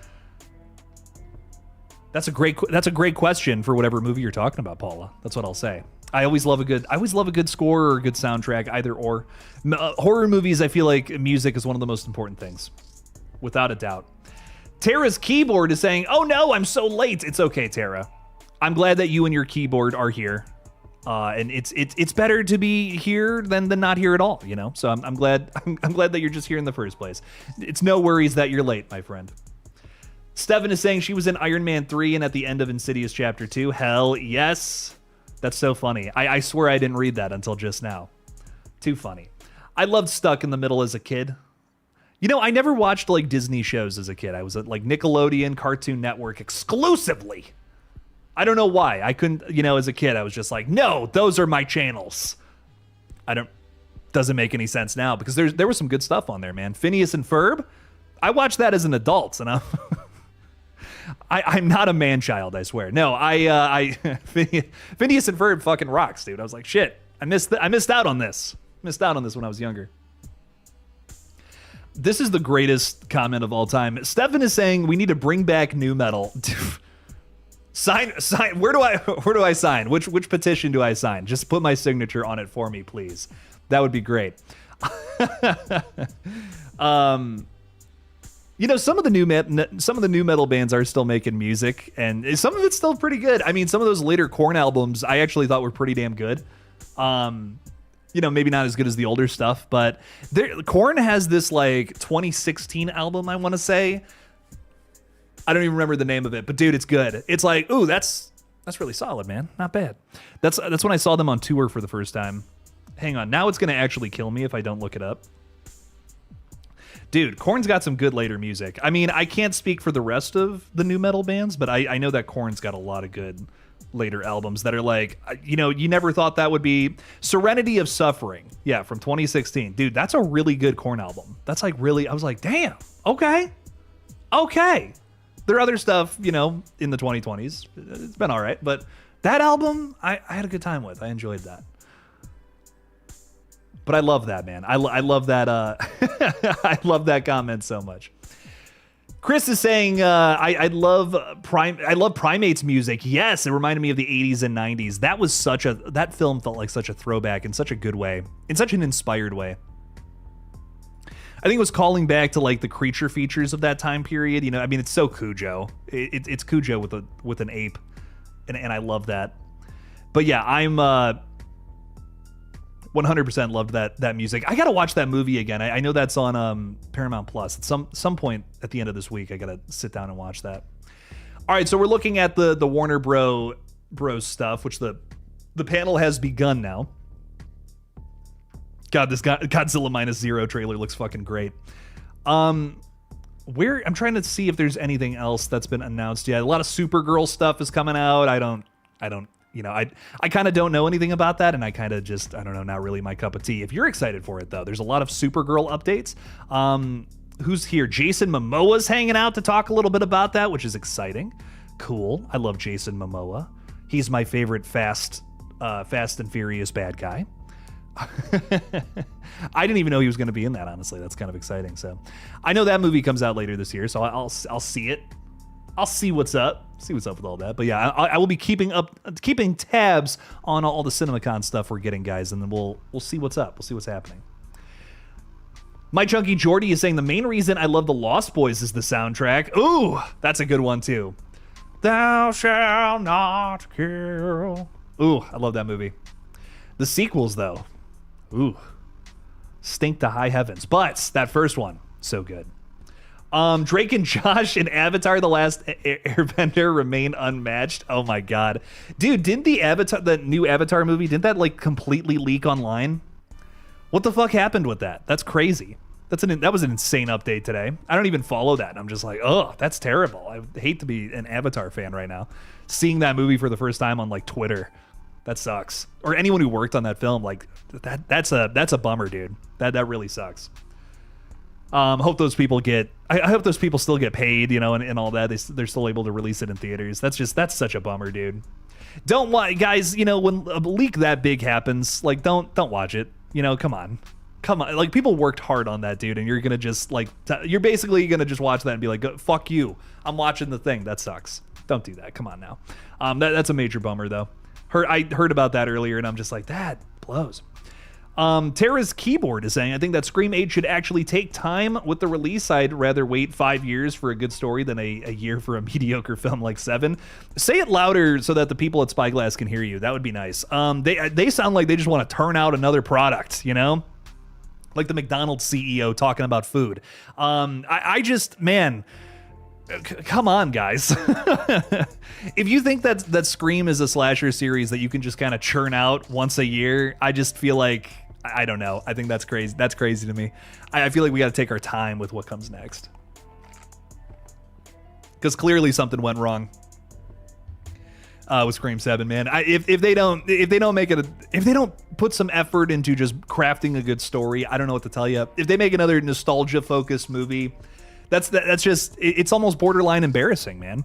That's a great question for whatever movie you're talking about, Paula. That's what I'll say. I always love a good score or a good soundtrack, either or. Horror movies, I feel like music is one of the most important things, without a doubt. Tara's keyboard is saying, "Oh no, I'm so late." It's okay, Tara. I'm glad that you and your keyboard are here. And it's better to be here than not here at all, you know. So I'm glad that you're just here in the first place. It's no worries that you're late, my friend. Steven is saying she was in Iron Man 3 and at the end of Insidious Chapter 2. Hell yes. That's so funny. I swear I didn't read that until just now. Too funny. I loved Stuck in the Middle as a kid. You know, I never watched like Disney shows as a kid. I was at like Nickelodeon, Cartoon Network exclusively. I don't know why. I couldn't, you know, as a kid, I was just like, no, those are my channels. Doesn't make any sense now because there was some good stuff on there, man. Phineas and Ferb. I watched that as an adult, and I'm not a man child, I swear. No, Phineas and Ferb fucking rocks, dude. I was like, shit, I missed out on this. Missed out on this when I was younger. This is the greatest comment of all time. Stefan is saying we need to bring back nu metal. Sign. Where do I sign? Which petition do I sign? Just put my signature on it for me, please. That would be great. You know, some of the new metal bands are still making music, and some of it's still pretty good. I mean, some of those later Korn albums I actually thought were pretty damn good. You know, maybe not as good as the older stuff, but Korn has this like 2016 album, I want to say. I don't even remember the name of it, but dude, it's good. It's like, ooh, that's really solid, man. Not bad. That's when I saw them on tour for the first time. Hang on, now it's gonna actually kill me if I don't look it up. Dude, Korn's got some good later music. I mean, I can't speak for the rest of the new metal bands, but I know that Korn's got a lot of good later albums that are like, you know, you never thought that would be. Serenity of Suffering, yeah, from 2016. Dude, that's a really good Korn album. That's like really, I was like, damn, okay. There are other stuff, you know, in the 2020s. It's been all right, but that album, I had a good time with. I enjoyed that. But I love that, man. I love that. I love that comment so much. Chris is saying, I love Primates music. Yes, it reminded me of the 80s and 90s. That film felt like such a throwback in such a good way, in such an inspired way. I think it was calling back to like the creature features of that time period. You know, I mean, it's so Cujo. It's Cujo with an ape, and I love that. But yeah, I'm 100% loved that music. I gotta watch that movie again. I know that's on Paramount Plus. At some point at the end of this week, I gotta sit down and watch that. All right, so we're looking at the Warner Bros stuff, which the panel has begun now. God, this Godzilla -0 trailer looks fucking great. I'm trying to see if there's anything else that's been announced yet. A lot of Supergirl stuff is coming out. I don't, you know, I kind of don't know anything about that, and I kind of just, I don't know, not really my cup of tea. If you're excited for it, though, there's a lot of Supergirl updates. Who's here? Jason Momoa's hanging out to talk a little bit about that, which is exciting. Cool. I love Jason Momoa. He's my favorite Fast and Furious bad guy. I didn't even know he was going to be in that, honestly. That's kind of exciting. So I know that movie comes out later this year, so I'll see it. I'll see what's up. See what's up with all that. But yeah, I will be keeping tabs on all the CinemaCon stuff we're getting, guys, and then we'll see what's up. We'll see what's happening. My Chunky Jordy is saying the main reason I love the Lost Boys is the soundtrack. Ooh, that's a good one too. Thou shalt not kill. Ooh, I love that movie. The sequels, though, ooh, stink to high heavens. But that first one, so good. Drake and Josh in Avatar: The Last Airbender remain unmatched. Oh my god, dude! Didn't the new Avatar movie, didn't that like completely leak online? What the fuck happened with that? That's crazy. That was an insane update today. I don't even follow that. I'm just like, oh, that's terrible. I hate to be an Avatar fan right now. Seeing that movie for the first time on like Twitter, That sucks. Or anyone who worked on that film, like that's a bummer, dude. That really sucks. Hope those people get. I hope those people still get paid, you know, and all that. They're still able to release it in theaters. That's such a bummer, dude. Don't want guys, you know, when a leak that big happens, like don't watch it. You know, come on. Like people worked hard on that, dude, and you're gonna just like you're basically gonna just watch that and be like, fuck you. I'm watching the thing. That sucks. Don't do that. Come on now. That's a major bummer though. I heard about that earlier, and I'm just like, that blows. Tara's Keyboard is saying, I think that Scream 8 should actually take time with the release. I'd rather wait 5 years for a good story than a year for a mediocre film like 7. Say it louder so that the people at Spyglass can hear you. That would be nice. They sound like they just want to turn out another product, you know? Like the McDonald's CEO talking about food. I just, man... Come on, guys. If you think that Scream is a slasher series that you can just kind of churn out once a year, I just feel like, I don't know. I think that's crazy. That's crazy to me. I feel like we got to take our time with what comes next. Because clearly something went wrong with Scream 7, man. If they don't put some effort into just crafting a good story, I don't know what to tell you. If they make another nostalgia-focused movie, that's just, it's almost borderline embarrassing, man.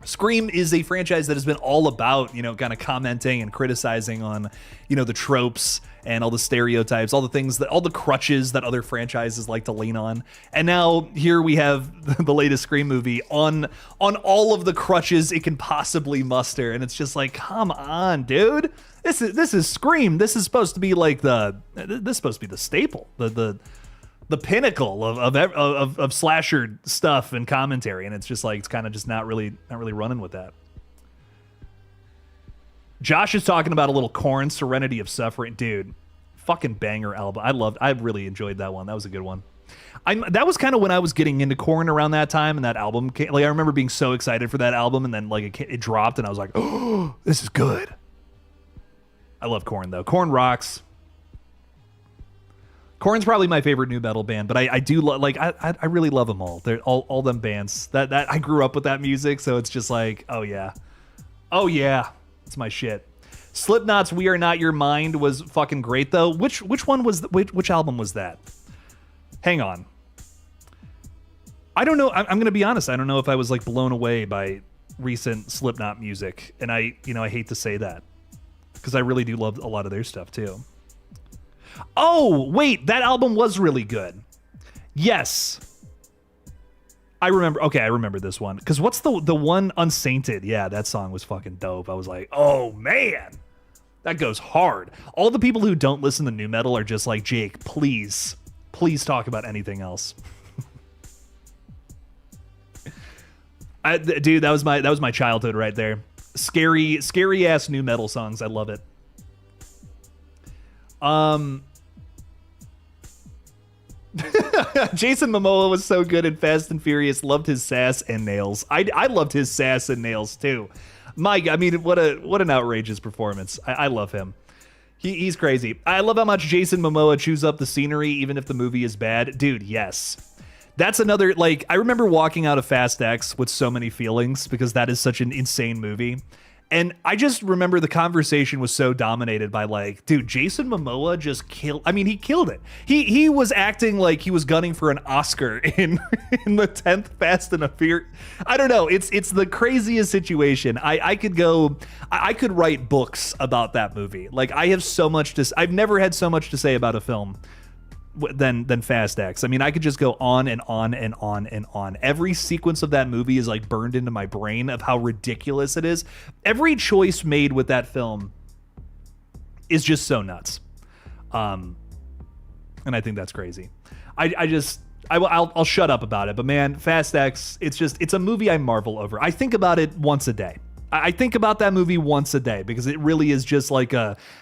Scream is a franchise that has been all about, you know, kind of commenting and criticizing on, you know, the tropes and all the stereotypes, all the things all the crutches that other franchises like to lean on. And now here we have the latest Scream movie on all of the crutches it can possibly muster. And it's just like, come on, dude. This is Scream. This is supposed to be like the staple, the pinnacle of slasher stuff and commentary, and it's just like it's kind of just not really running with that. Josh is talking about a little Korn, Serenity of Suffering, dude. Fucking banger album. I really enjoyed that one. That was a good one. That was kind of when I was getting into Korn around that time, and that album came, like I remember being so excited for that album, and then like it dropped, and I was like, oh, this is good. I love Korn though. Korn rocks. Korn's probably my favorite new metal band, but I do like I really love them all. They're all them bands that I grew up with that music, so it's just like, oh yeah, it's my shit. Slipknot's "We Are Not Your Mind" was fucking great though. Which one was which album was that? Hang on, I don't know. I'm gonna be honest. I don't know if I was like blown away by recent Slipknot music, and I hate to say that because I really do love a lot of their stuff too. Oh, wait, that album was really good. Yes. I remember. Okay, I remember this one. Because what's the one, Unsainted? Yeah, that song was fucking dope. I was like, oh, man. That goes hard. All the people who don't listen to nu metal are just like, Jake, please talk about anything else. Dude, that was my childhood right there. Scary ass nu metal songs. I love it. Jason Momoa was so good in Fast and Furious. Loved his sass and nails. I loved his sass and nails too. I mean, what an outrageous performance. I love him. He's crazy. I love how much Jason Momoa chews up the scenery, even if the movie is bad. Dude, yes. That's another, like, I remember walking out of Fast X with so many feelings because that is such an insane movie. And I just remember the conversation was so dominated by like, dude, Jason Momoa just killed. I mean, he killed it. He was acting like he was gunning for an Oscar in the 10th Fast and the Furious. I don't know. It's the craziest situation. I could write books about that movie. Like I have so much I've never had so much to say about a film than Fast X. I mean, I could just go on and on and on and on. Every sequence of that movie is like burned into my brain of how ridiculous it is. Every choice made with that film is just so nuts. And I think that's crazy. I'll shut up about it, but man, Fast X, it's a movie I marvel over. I think about it once a day. I think about that movie once a day because it really is just like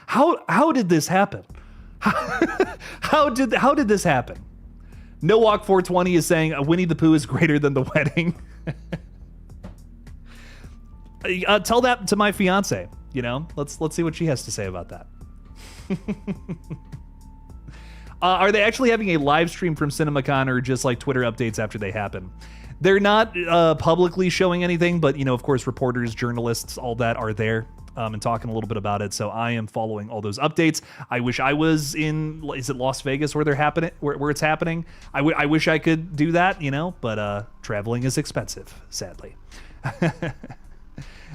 how did this happen? How did this happen? No Walk 420 is saying Winnie the Pooh is greater than The Wedding. Tell that to my fiance. You know, let's see what she has to say about that. Are they actually having a live stream from CinemaCon or just like Twitter updates after they happen? They're not publicly showing anything, but you know, of course, reporters, journalists, all that are there. and talking a little bit about it. So I am following all those updates. I wish I was in, is it Las Vegas where they're happening, where it's happening? I wish I could do that, you know, but traveling is expensive, sadly.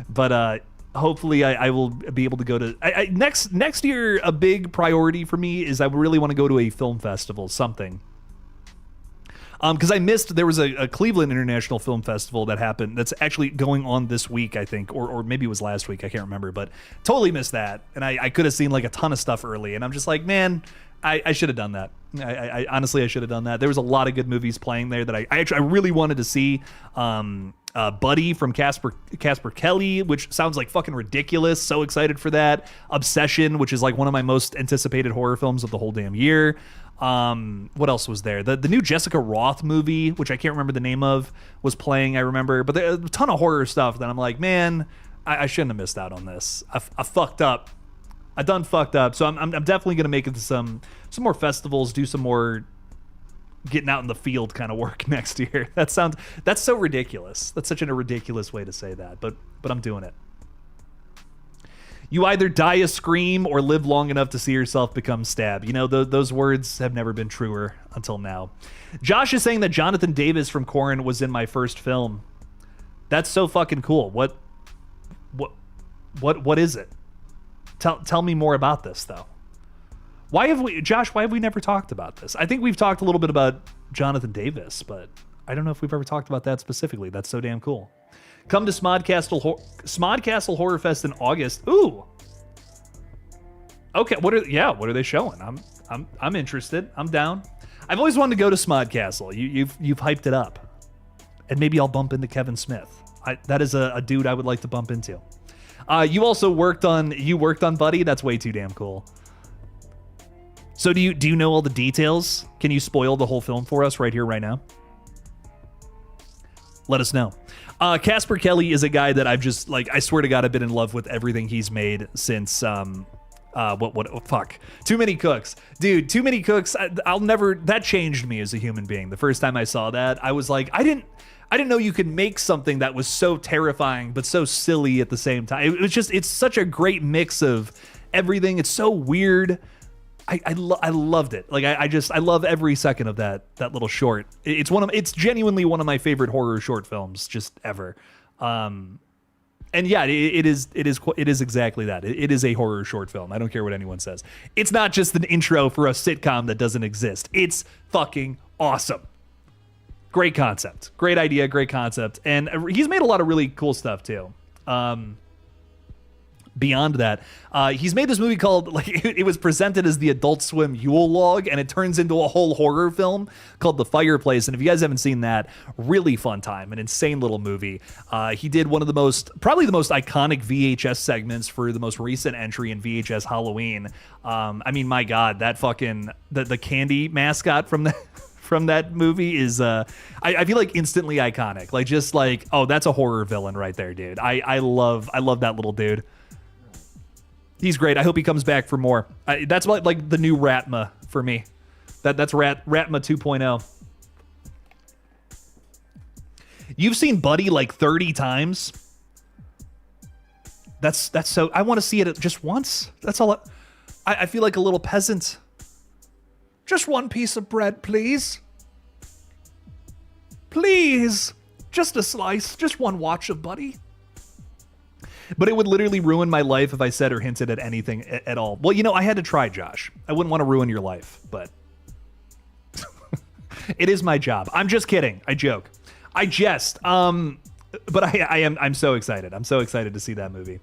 But hopefully I will be able to go to next year. A big priority for me is I really want to go to a film festival, something. Because I missed, there was a Cleveland International Film Festival that happened, that's actually going on this week, I think, or maybe it was last week, I can't remember, but totally missed that. And I could have seen like a ton of stuff early, and I'm just like, man, I should have done that. I honestly, I should have done that. There was a lot of good movies playing there that I really wanted to see. Buddy from Casper Kelly, which sounds like fucking ridiculous. So excited for that. Obsession, which is like one of my most anticipated horror films of the whole damn year. What else was there? The new Jessica Roth movie, which I can't remember the name of, was playing, I remember. But there's a ton of horror stuff that I'm like, man, I shouldn't have missed out on this. I fucked up. I done fucked up. So I'm definitely gonna make it to some more festivals, do some more getting out in the field kind of work next year. That's so ridiculous. That's such a ridiculous way to say that, but I'm doing it. You either die a scream or live long enough to see yourself become Stab. You know, those words have never been truer until now. Josh is saying that Jonathan Davis from Korn was in my first film. That's so fucking cool. What is it? Tell me more about this, though. Why have we never talked about this? I think we've talked a little bit about Jonathan Davis, but I don't know if we've ever talked about that specifically. That's so damn cool. Come to Smodcastle Horror Fest in August. Ooh. Okay, what are they showing? I'm interested. I'm down. I've always wanted to go to Smodcastle. You've hyped it up. And maybe I'll bump into Kevin Smith. That is a dude I would like to bump into. You also worked on Buddy. That's way too damn cool. So do you know all the details? Can you spoil the whole film for us right here, right now? Let us know. Casper Kelly is a guy that I've just, like, I swear to God, I've been in love with everything he's made since, Too Many Cooks. Dude, Too Many Cooks, that changed me as a human being. The first time I saw that, I was like, I didn't know you could make something that was so terrifying, but so silly at the same time. It's such a great mix of everything. It's so weird. I loved it. Like I love every second of that little short. It's genuinely one of my favorite horror short films just ever. And yeah, it is exactly that. It is a horror short film. I don't care what anyone says. It's not just an intro for a sitcom that doesn't exist. It's fucking awesome. Great concept. Great idea, great concept. And he's made a lot of really cool stuff too. Beyond that, he's made this movie called, like, it was presented as the Adult Swim Yule Log, and it turns into a whole horror film called The Fireplace. And if you guys haven't seen that, really fun time, an insane little movie. He did one of probably the most iconic VHS segments for the most recent entry in VHS Halloween. I mean, my God, that fucking the candy mascot from that movie is I feel like instantly iconic. Like, just like, oh, that's a horror villain right there, dude. I love that little dude. He's great. I hope he comes back for more. That's like the new Ratma for me. That's Ratma 2.0. You've seen Buddy like 30 times. That's so. I want to see it just once. That's all. I feel like a little peasant. Just one piece of bread, please. Please. Just a slice. Just one watch of Buddy. But it would literally ruin my life if I said or hinted at anything at all. Well, you know, I had to try, Josh. I wouldn't want to ruin your life, but it is my job. I'm just kidding. I joke. I jest. But I'm so excited. I'm so excited to see that movie.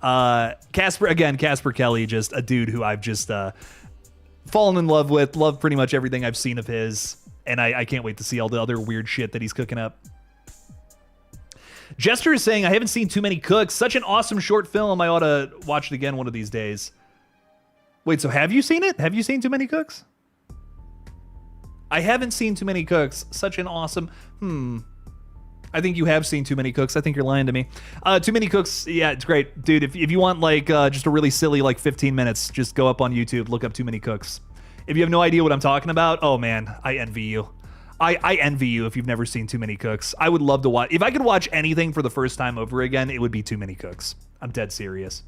Casper Kelly, just a dude who I've just fallen in love with. Love pretty much everything I've seen of his. And I can't wait to see all the other weird shit that he's cooking up. Jester is saying, I haven't seen Too Many Cooks. Such an awesome short film. I ought to watch it again one of these days. Wait, so have you seen it? Have you seen Too Many Cooks? I haven't seen Too Many Cooks. Such an awesome... I think you have seen Too Many Cooks. I think you're lying to me. Too Many Cooks, yeah, it's great. Dude, if you want like just a really silly like 15 minutes, just go up on YouTube, look up Too Many Cooks. If you have no idea what I'm talking about, oh man, I envy you. I envy you if you've never seen Too Many Cooks. I would love to watch. If I could watch anything for the first time over again, it would be Too Many Cooks. I'm dead serious.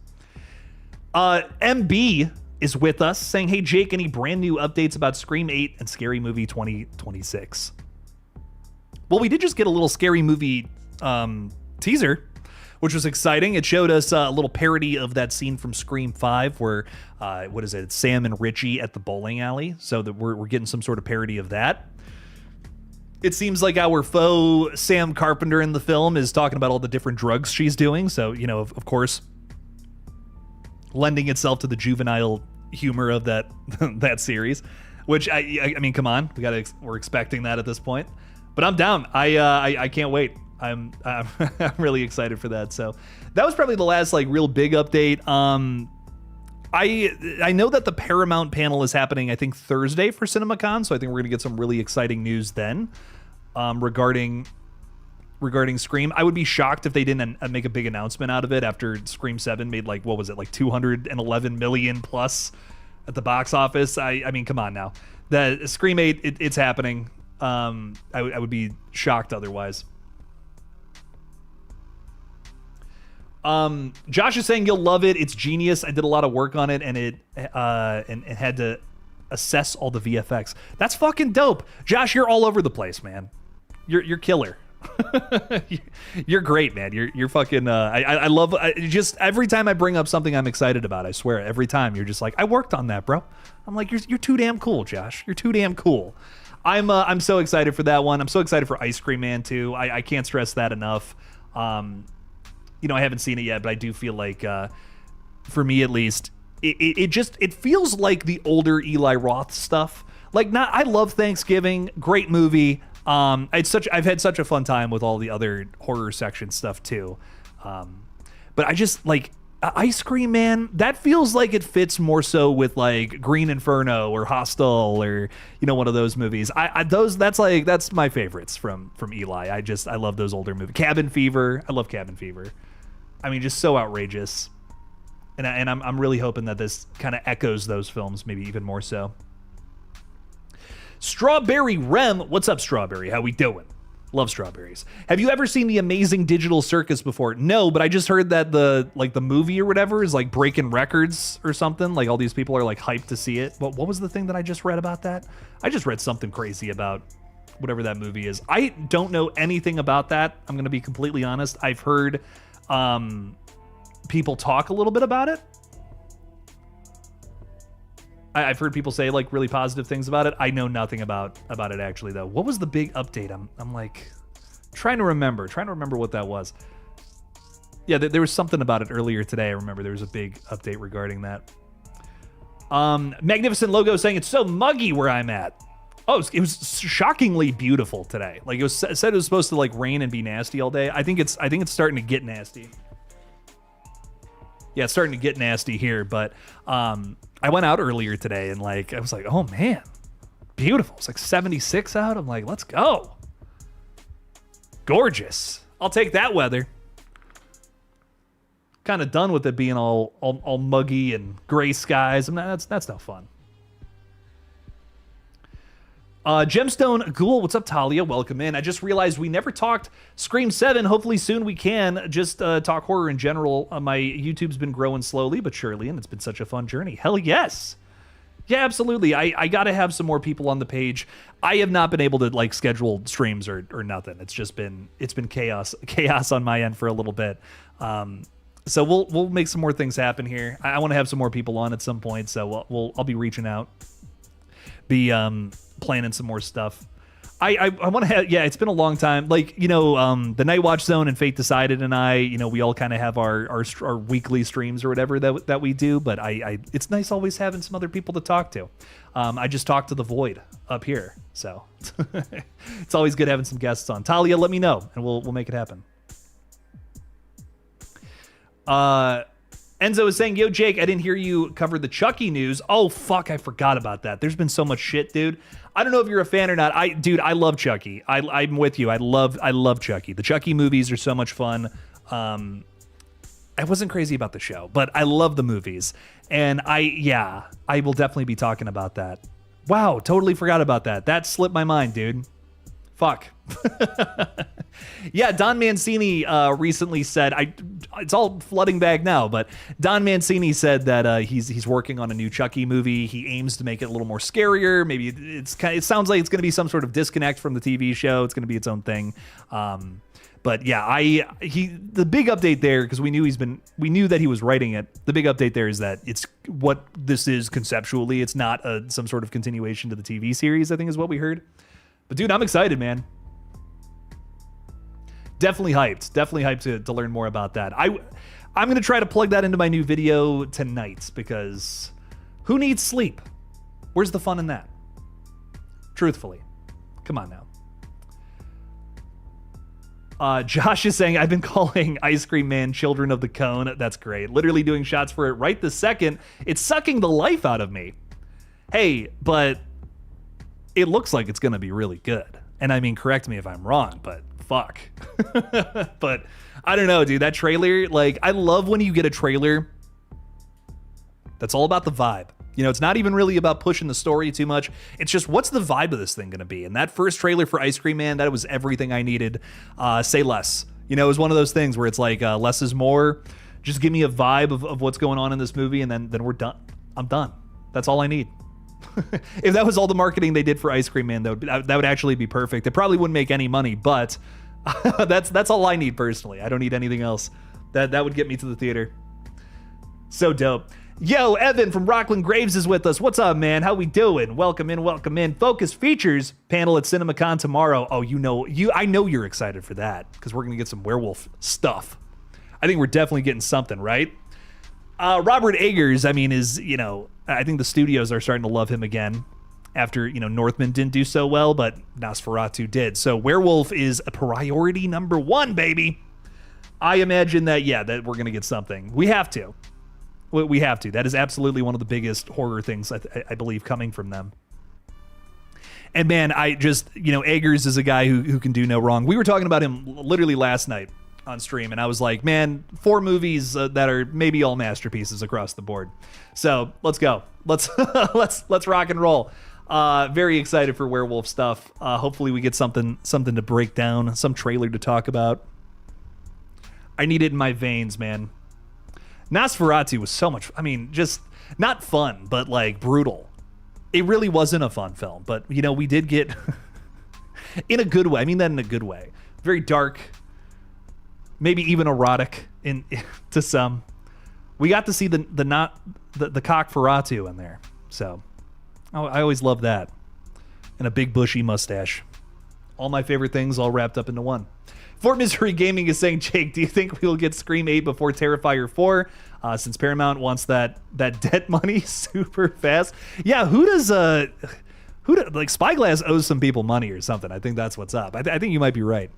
MB is with us saying, hey, Jake, any brand new updates about Scream 8 and Scary Movie 2026? Well, we did just get a little Scary Movie teaser, which was exciting. It showed us a little parody of that scene from Scream 5 where, what is it? It's Sam and Richie at the bowling alley. So that we're getting some sort of parody of that. It seems like our faux Sam Carpenter in the film is talking about all the different drugs she's doing. So, you know, of course, lending itself to the juvenile humor of that that series, which I mean, come on, we're expecting that at this point. But I'm down. I can't wait. I'm really excited for that. So that was probably the last like real big update. I know that the Paramount panel is happening, I think, Thursday for CinemaCon, so I think we're gonna get some really exciting news then regarding Scream. I would be shocked if they didn't make a big announcement out of it after Scream 7 made like, what was it, like 211 million plus at the box office. I mean, come on now. The Scream 8, it's happening. I would be shocked otherwise. Josh is saying you'll love it. It's genius. I did a lot of work on it, and it had to assess all the VFX. That's fucking dope. Josh, you're all over the place, man. You're killer. You're great, man. You're fucking. I love. Just every time I bring up something I'm excited about, I swear, every time you're just like, I worked on that, bro. I'm like, you're too damn cool, Josh. You're too damn cool. I'm so excited for that one. I'm so excited for Ice Cream Man too. I can't stress that enough. You know, I haven't seen it yet, but I do feel like, for me at least, it feels like the older Eli Roth stuff. Like, I love Thanksgiving, great movie. I've had such a fun time with all the other horror section stuff too. But I just like Ice Cream Man. That feels like it fits more so with like Green Inferno or Hostel or, you know, one of those movies. That's my favorites from Eli. I love those older movies. Cabin Fever. I love Cabin Fever. I mean, just so outrageous. And I'm really hoping that this kind of echoes those films, maybe even more so. Strawberry Rem, what's up, Strawberry? How we doing? Love strawberries. Have you ever seen The Amazing Digital Circus before? No, but I just heard that the movie or whatever is like breaking records or something. Like all these people are like hyped to see it. But what was the thing that I just read about that? I just read something crazy about whatever that movie is. I don't know anything about that. I'm going to be completely honest. I've heard people talk a little bit about it. I've heard people say like really positive things about it. I know nothing about it actually though. What was the big update? I'm like trying to remember what that was. Yeah, there was something about it earlier today. I remember there was a big update regarding that. Magnificent Logo saying it's so muggy where I'm at. Oh, it was shockingly beautiful today. Like it said it was supposed to like rain and be nasty all day. I think it's starting to get nasty. Yeah, it's starting to get nasty here, but I went out earlier today and like I was like, oh man, beautiful. It's like 76 out. I'm like, let's go. Gorgeous. I'll take that weather. Kind of done with it being all muggy and gray skies. That's no fun. Gemstone Ghoul, what's up, Talia? Welcome in. I just realized we never talked Scream 7. Hopefully soon we can just talk horror in general. My YouTube's been growing slowly but surely, and it's been such a fun journey. Hell yes. Yeah, absolutely. I gotta have some more people on the page. I have not been able to like schedule streams or nothing. It's been chaos on my end for a little bit. So we'll make some more things happen here. I want to have some more people on at some point, so I'll be reaching out. Planning some more stuff. I want to have, yeah, it's been a long time. Like, you know, the Night Watch Zone and Fate Decided and I, you know, we all kind of have our weekly streams or whatever that we do, but it's nice always having some other people to talk to. I just talked to the Void up here, so it's always good having some guests on. Talia, let me know and we'll make it happen. Enzo is saying, yo, Jake, I didn't hear you cover the Chucky news. Oh, fuck, I forgot about that. There's been so much shit, dude. I don't know if you're a fan or not. I love Chucky. I'm with you. I love Chucky. The Chucky movies are so much fun. I wasn't crazy about the show, but I love the movies. And I will definitely be talking about that. Wow, totally forgot about that. That slipped my mind, dude. Fuck. Yeah, Don Mancini recently said, it's all flooding back now, but Don Mancini said that he's working on a new Chucky movie. He aims to make it a little more scarier. Maybe it sounds like it's going to be some sort of disconnect from the TV show. It's going to be its own thing. But yeah, the big update there, because we knew that he was writing it. The big update there is that it's what this is conceptually. It's not some sort of continuation to the TV series, I think is what we heard. But dude, I'm excited, man. Definitely hyped to learn more about that. I'm going to try to plug that into my new video tonight, because who needs sleep? Where's the fun in that? Truthfully. Come on now. Josh is saying, I've been calling Ice Cream Man Children of the Cone. That's great. Literally doing shots for it right this second. It's sucking the life out of me. Hey, but it looks like it's going to be really good. And I mean, correct me if I'm wrong, but fuck. But I don't know, dude. That trailer, like, I love when you get a trailer that's all about the vibe. You know, it's not even really about pushing the story too much. It's just, what's the vibe of this thing going to be? And that first trailer for Ice Cream Man, that was everything I needed. Say less. You know, it was one of those things where it's like, less is more. Just give me a vibe of what's going on in this movie, and then we're done. I'm done. That's all I need. If that was all the marketing they did for Ice Cream Man, that would actually be perfect. It probably wouldn't make any money, but that's all I need personally. I don't need anything else. That would get me to the theater. So dope. Yo, Evan from Rockland Graves is with us. What's up, man? How we doing? Welcome in, welcome in. Focus Features panel at CinemaCon tomorrow. Oh, I know you're excited for that, because we're gonna get some werewolf stuff. I think we're definitely getting something, right? Robert Eggers, I mean, I think the studios are starting to love him again after, Northman didn't do so well, but Nosferatu did. So Werewolf is a priority number one, baby. I imagine that we're going to get something. We have to. We have to. That is absolutely one of the biggest horror things, I believe, coming from them. And man, Eggers is a guy who can do no wrong. We were talking about him literally last night on stream, and I was like, man, 4 movies that are maybe all masterpieces across the board. So let's go. Let's rock and roll. Very excited for werewolf stuff. Hopefully we get something to break down, some trailer to talk about. I need it in my veins, man. Nosferatu was so much, just not fun, but like brutal. It really wasn't a fun film, but we did get in a good way. I mean that in a good way. Very dark, maybe even erotic to some. We got to see the cock Ferratu in there. So I always love that. And a big bushy mustache. All my favorite things all wrapped up into one. Fort Misery Gaming is saying, Jake, do you think we will get Scream 8 before Terrifier 4? Since Paramount wants that debt money super fast. Yeah, Spyglass owes some people money or something. I think that's what's up. I think you might be right.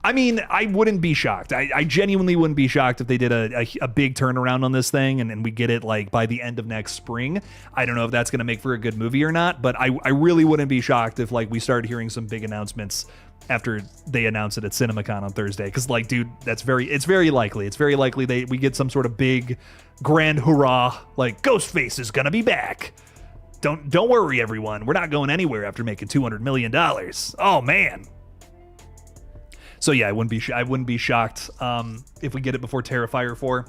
I mean, I wouldn't be shocked. I genuinely wouldn't be shocked if they did a big turnaround on this thing and we get it like by the end of next spring. I don't know if that's going to make for a good movie or not, but I really wouldn't be shocked if like we started hearing some big announcements after they announce it at CinemaCon on Thursday. Because like, dude, it's very likely. It's very likely we get some sort of big grand hurrah, like Ghostface is going to be back. Don't worry, everyone. We're not going anywhere after making $200 million. Oh, man. So yeah, I wouldn't be shocked if we get it before Terrifier 4,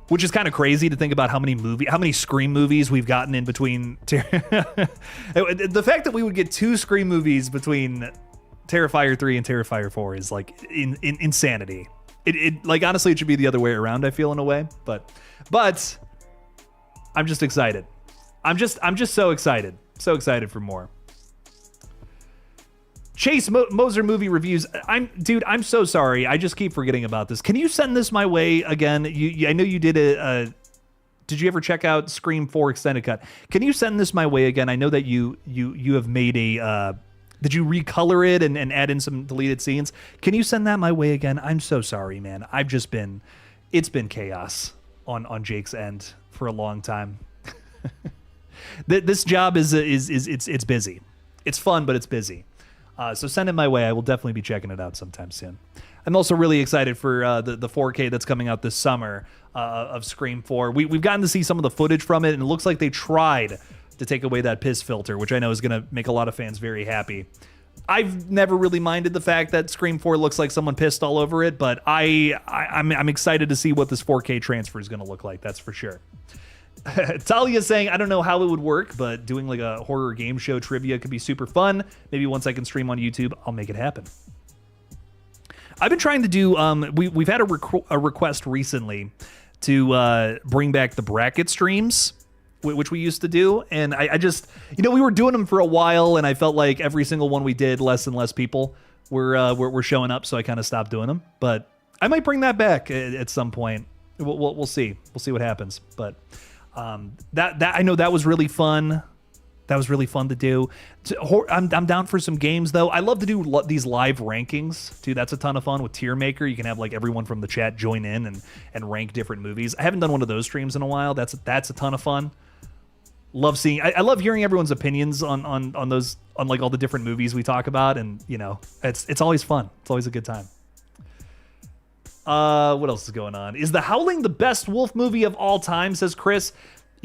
which is kind of crazy to think about how many Scream movies we've gotten in between. The fact that we would get 2 Scream movies between Terrifier 3 and Terrifier 4 is like insanity. It like honestly, it should be the other way around. I feel in a way, but I'm just excited. I'm just so excited for more. Chase Moser movie reviews. I'm so sorry. I just keep forgetting about this. Can you send this my way again? I know you did did you ever check out Scream 4 extended cut? Can you send this my way again? I know that you have made did you recolor it and add in some deleted scenes? Can you send that my way again? I'm so sorry, man. It's been chaos on Jake's end for a long time. This job is busy. It's fun, but it's busy. So send it my way. I will definitely be checking it out sometime soon. I'm also really excited for the 4K that's coming out this summer of Scream 4. We've gotten to see some of the footage from it, and it looks like they tried to take away that piss filter, which I know is going to make a lot of fans very happy. I've never really minded the fact that Scream 4 looks like someone pissed all over it, but I'm excited to see what this 4K transfer is going to look like. That's for sure. Talia's saying, I don't know how it would work, but doing like a horror game show trivia could be super fun. Maybe once I can stream on YouTube, I'll make it happen. I've been trying to do, we've had a request recently to bring back the bracket streams, which we used to do. And I just, we were doing them for a while, and I felt like every single one we did, less and less people were showing up, so I kind of stopped doing them. But I might bring that back at some point. We'll see. We'll see what happens. But that I know that was really fun. That was really fun to do. I'm down for some games, though. I love to do these live rankings, too. That's a ton of fun with Tier Maker. You can have like everyone from the chat join in and rank different movies. I haven't done one of those streams in a while. That's a ton of fun. Love seeing. I love hearing everyone's opinions on those, on like all the different movies we talk about, and it's always fun. It's always a good time. What else is going on? Is The Howling the best wolf movie of all time, says Chris.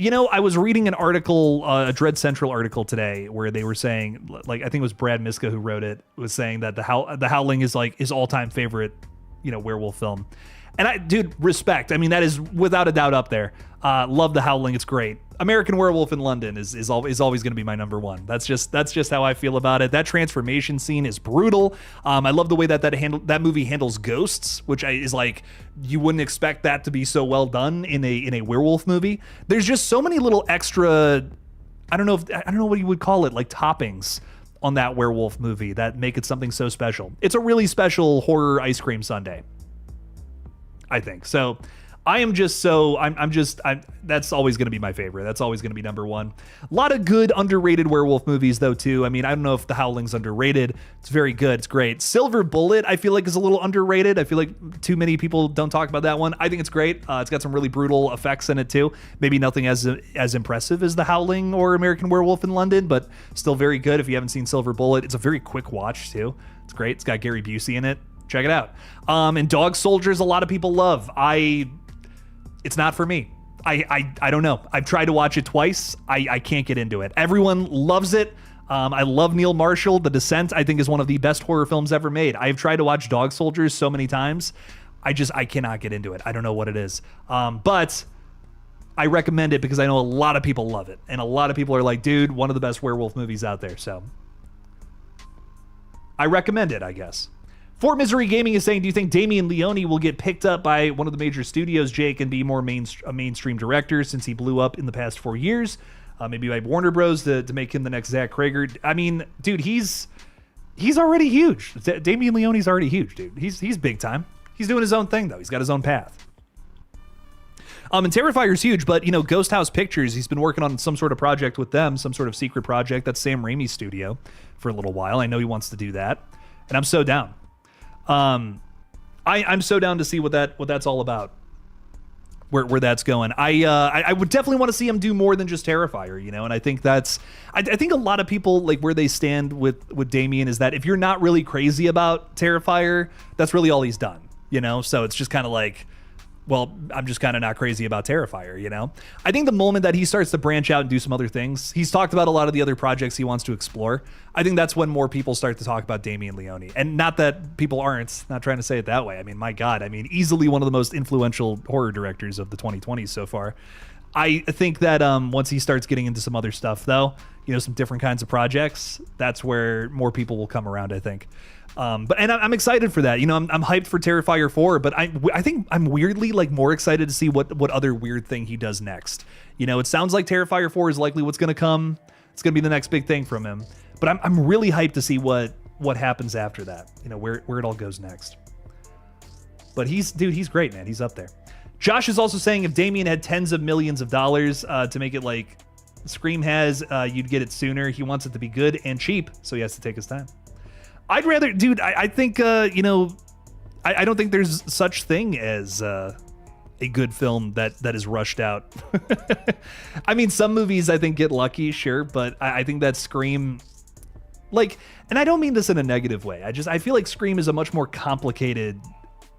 I was reading an article, a Dread Central article today, where they were saying, like, I think it was Brad Miska who wrote it, was saying that The Howling is like his all-time favorite, werewolf film. And dude, respect. I mean, that is without a doubt up there. Love The Howling. It's great. American Werewolf in London is always going to be my number one. That's just how I feel about it. That transformation scene is brutal. I love the way that movie handles ghosts, which is like, you wouldn't expect that to be so well done in a werewolf movie. There's just so many little extra, I don't know what you would call it, like toppings on that werewolf movie that make it something so special. It's a really special horror ice cream sundae, I think. So that's always going to be my favorite. That's always going to be number one. A lot of good underrated werewolf movies, though, too. I mean, I don't know if The Howling's underrated. It's very good. It's great. Silver Bullet, I feel like, is a little underrated. I feel like too many people don't talk about that one. I think it's great. It's got some really brutal effects in it, too. Maybe nothing as impressive as The Howling or American Werewolf in London, but still very good if you haven't seen Silver Bullet. It's a very quick watch, too. It's great. It's got Gary Busey in it. Check it out. And Dog Soldiers, a lot of people love. It's not for me. I don't know. I've tried to watch it twice. I can't get into it. Everyone loves it. I love Neil Marshall. The Descent, I think, is one of the best horror films ever made. I've tried to watch Dog Soldiers so many times. I cannot get into it. I don't know what it is. But I recommend it because I know a lot of people love it. And a lot of people are like, dude, one of the best werewolf movies out there. So I recommend it, I guess. Fort Misery Gaming is saying, do you think Damien Leone will get picked up by one of the major studios, Jake, and be more a mainstream director since he blew up in the past 4 years? Maybe by Warner Bros. to make him the next Zach Krager. I mean, dude, he's already huge. Damien Leone's already huge, dude. He's big time. He's doing his own thing, though. He's got his own path. And Terrifier's huge, but, Ghost House Pictures, he's been working on some sort of project with them, some sort of secret project. That's Sam Raimi's studio for a little while. I know he wants to do that, and I'm so down. I'm so down to see what that's all about, where that's going. I would definitely want to see him do more than just Terrifier, and I think I think a lot of people, like, where they stand with Damien is that if you're not really crazy about Terrifier, that's really all he's done, so it's just kind of like, well, I'm just kind of not crazy about Terrifier, I think the moment that he starts to branch out and do some other things, he's talked about a lot of the other projects he wants to explore. I think that's when more people start to talk about Damien Leone. And not that people aren't, not trying to say it that way. I mean, my God, easily one of the most influential horror directors of the 2020s so far. I think that once he starts getting into some other stuff, though, some different kinds of projects, that's where more people will come around, I think. But I'm excited for that. I'm hyped for Terrifier 4, but I think I'm weirdly more excited to see what other weird thing he does next. It sounds like Terrifier 4 is likely what's going to come. It's going to be the next big thing from him. But I'm really hyped to see what happens after that. Where it all goes next. But he's great, man. He's up there. Josh is also saying if Damien had tens of millions of dollars to make it like Scream has, you'd get it sooner. He wants it to be good and cheap, so he has to take his time. I'd rather, dude, I think, I don't think there's such thing as a good film that is rushed out. Some movies I think get lucky, sure, but I think that Scream, and I don't mean this in a negative way. I feel like Scream is a much more complicated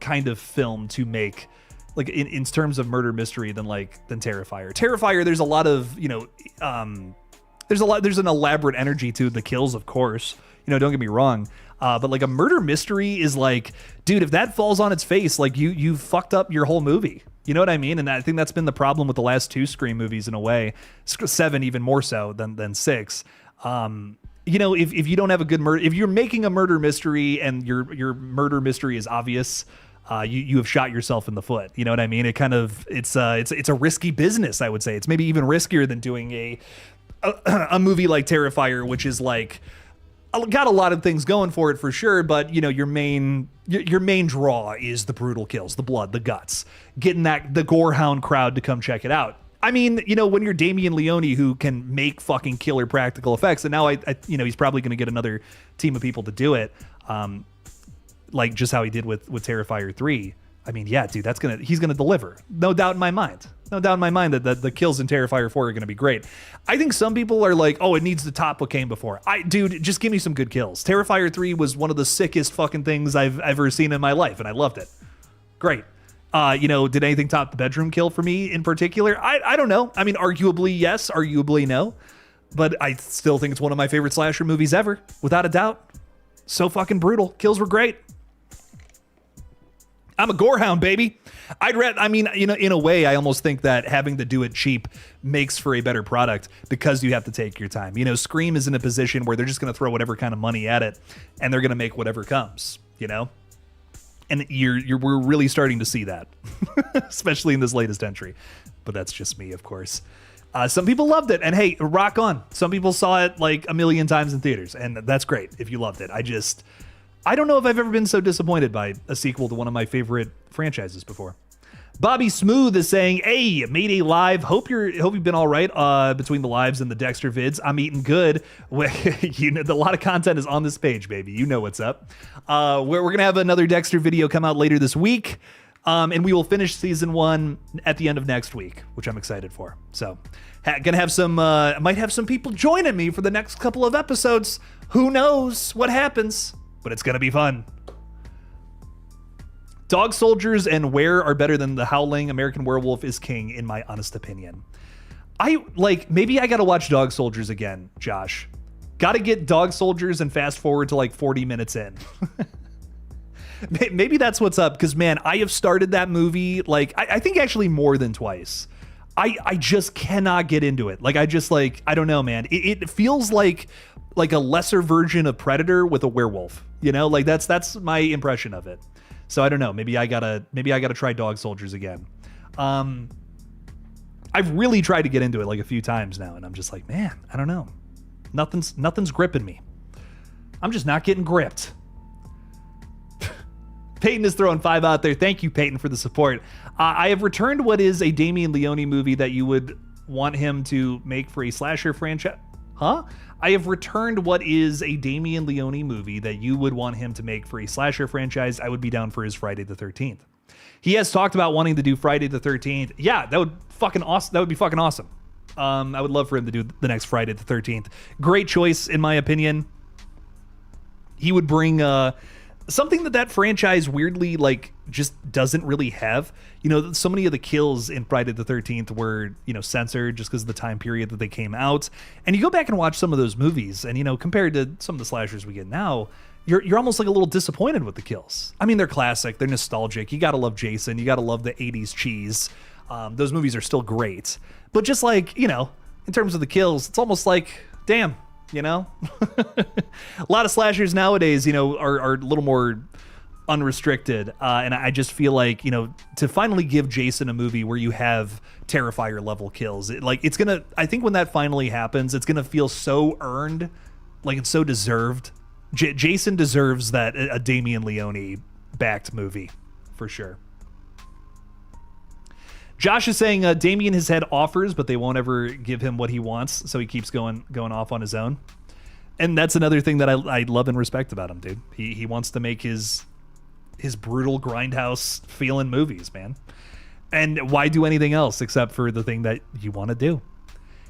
kind of film to make, in terms of murder mystery than Terrifier. Terrifier, there's a lot of, there's an elaborate energy to the kills, of course. You know, don't get me wrong. But like a murder mystery is like, dude, if that falls on its face, like you fucked up your whole movie. You know what I mean? And I think that's been the problem with the last 2 Scream movies in a way. 7 even more so than 6. You know, if you don't have a good murder, if you're making a murder mystery and your murder mystery is obvious, you have shot yourself in the foot. You know what I mean? It's a risky business, I would say. It's maybe even riskier than doing a movie like Terrifier, which is like got a lot of things going for it for sure, but you know, your main draw is the brutal kills, the blood, the guts, getting the gorehound crowd to come check it out. I mean, you know, when you're Damien Leone, who can make fucking killer practical effects, and now I you know, he's probably going to get another team of people to do it, like just how he did with Terrifier 3. I mean, yeah, dude, he's gonna deliver. No doubt in my mind. No doubt in my mind that the kills in Terrifier 4 are gonna be great. I think some people are like, oh, it needs to top what came before. Dude, just give me some good kills. Terrifier 3 was one of the sickest fucking things I've ever seen in my life, and I loved it. Great. You know, did anything top the bedroom kill for me in particular? I don't know. I mean, arguably yes, arguably no. But I still think it's one of my favorite slasher movies ever, without a doubt. So fucking brutal. Kills were great. I'm a gorehound, baby. I mean, you know, in a way, I almost think that having to do it cheap makes for a better product because you have to take your time. You know, Scream is in a position where they're just going to throw whatever kind of money at it, and they're going to make whatever comes, you know? And we're really starting to see that, especially in this latest entry. But that's just me, of course. Some people loved it, and hey, rock on. Some people saw it like a million times in theaters, and that's great if you loved it. I don't know if I've ever been so disappointed by a sequel to one of my favorite franchises before. Bobby Smooth is saying, hey, Mayday Live. Hope you've been all right between the lives and the Dexter vids. I'm eating good. You know, a lot of content is on this page, baby. You know what's up. We're going to have another Dexter video come out later this week. And we will finish season 1 at the end of next week, which I'm excited for. So gonna have might have some people joining me for the next couple of episodes. Who knows what happens? But it's going to be fun. Dog Soldiers and Where are better than The Howling. American Werewolf is king, in my honest opinion. Maybe I got to watch Dog Soldiers again, Josh. Got to get Dog Soldiers and fast forward to like 40 minutes in. Maybe that's what's up, because, man, I have started that movie, like, I think actually more than twice. I just cannot get into it. Like, I don't know, man. It feels like a lesser version of Predator with a werewolf, you know, like that's my impression of it. So I don't know. Maybe I gotta try Dog Soldiers again. I've really tried to get into it like a few times now, and I'm just like, man, I don't know. Nothing's gripping me. I'm just not getting gripped. Peyton is throwing 5 out there. Thank you, Peyton, for the support. I have returned what is a Damien Leone movie that you would want him to make for a slasher franchise. Huh? I have returned what is a Damien Leone movie that you would want him to make for a slasher franchise. I would be down for his Friday the 13th. He has talked about wanting to do Friday the 13th. Yeah, that would fucking awesome. That would be fucking awesome. I would love for him to do the next Friday the 13th. Great choice, in my opinion. He would bring something that franchise weirdly like just doesn't really have. You know, so many of the kills in Friday the 13th were, you know, censored just because of the time period that they came out. And you go back and watch some of those movies, and, you know, compared to some of the slashers we get now, you're almost like a little disappointed with the kills. I mean, they're classic, they're nostalgic. You gotta love Jason, you gotta love the 80s cheese. Those movies are still great. But just like, you know, in terms of the kills, it's almost like, damn, you know? A lot of slashers nowadays, you know, are a little more unrestricted. And I just feel like, you know, to finally give Jason a movie where you have Terrifier level kills, I think when that finally happens, it's gonna feel so earned, like it's so deserved. Jason deserves that, a Damien Leone backed movie for sure. Josh is saying Damien has had offers, but they won't ever give him what he wants, so he keeps going off on his own. And that's another thing that I love and respect about him, dude. He wants to make his brutal grindhouse feeling movies, man. And why do anything else except for the thing that you want to do?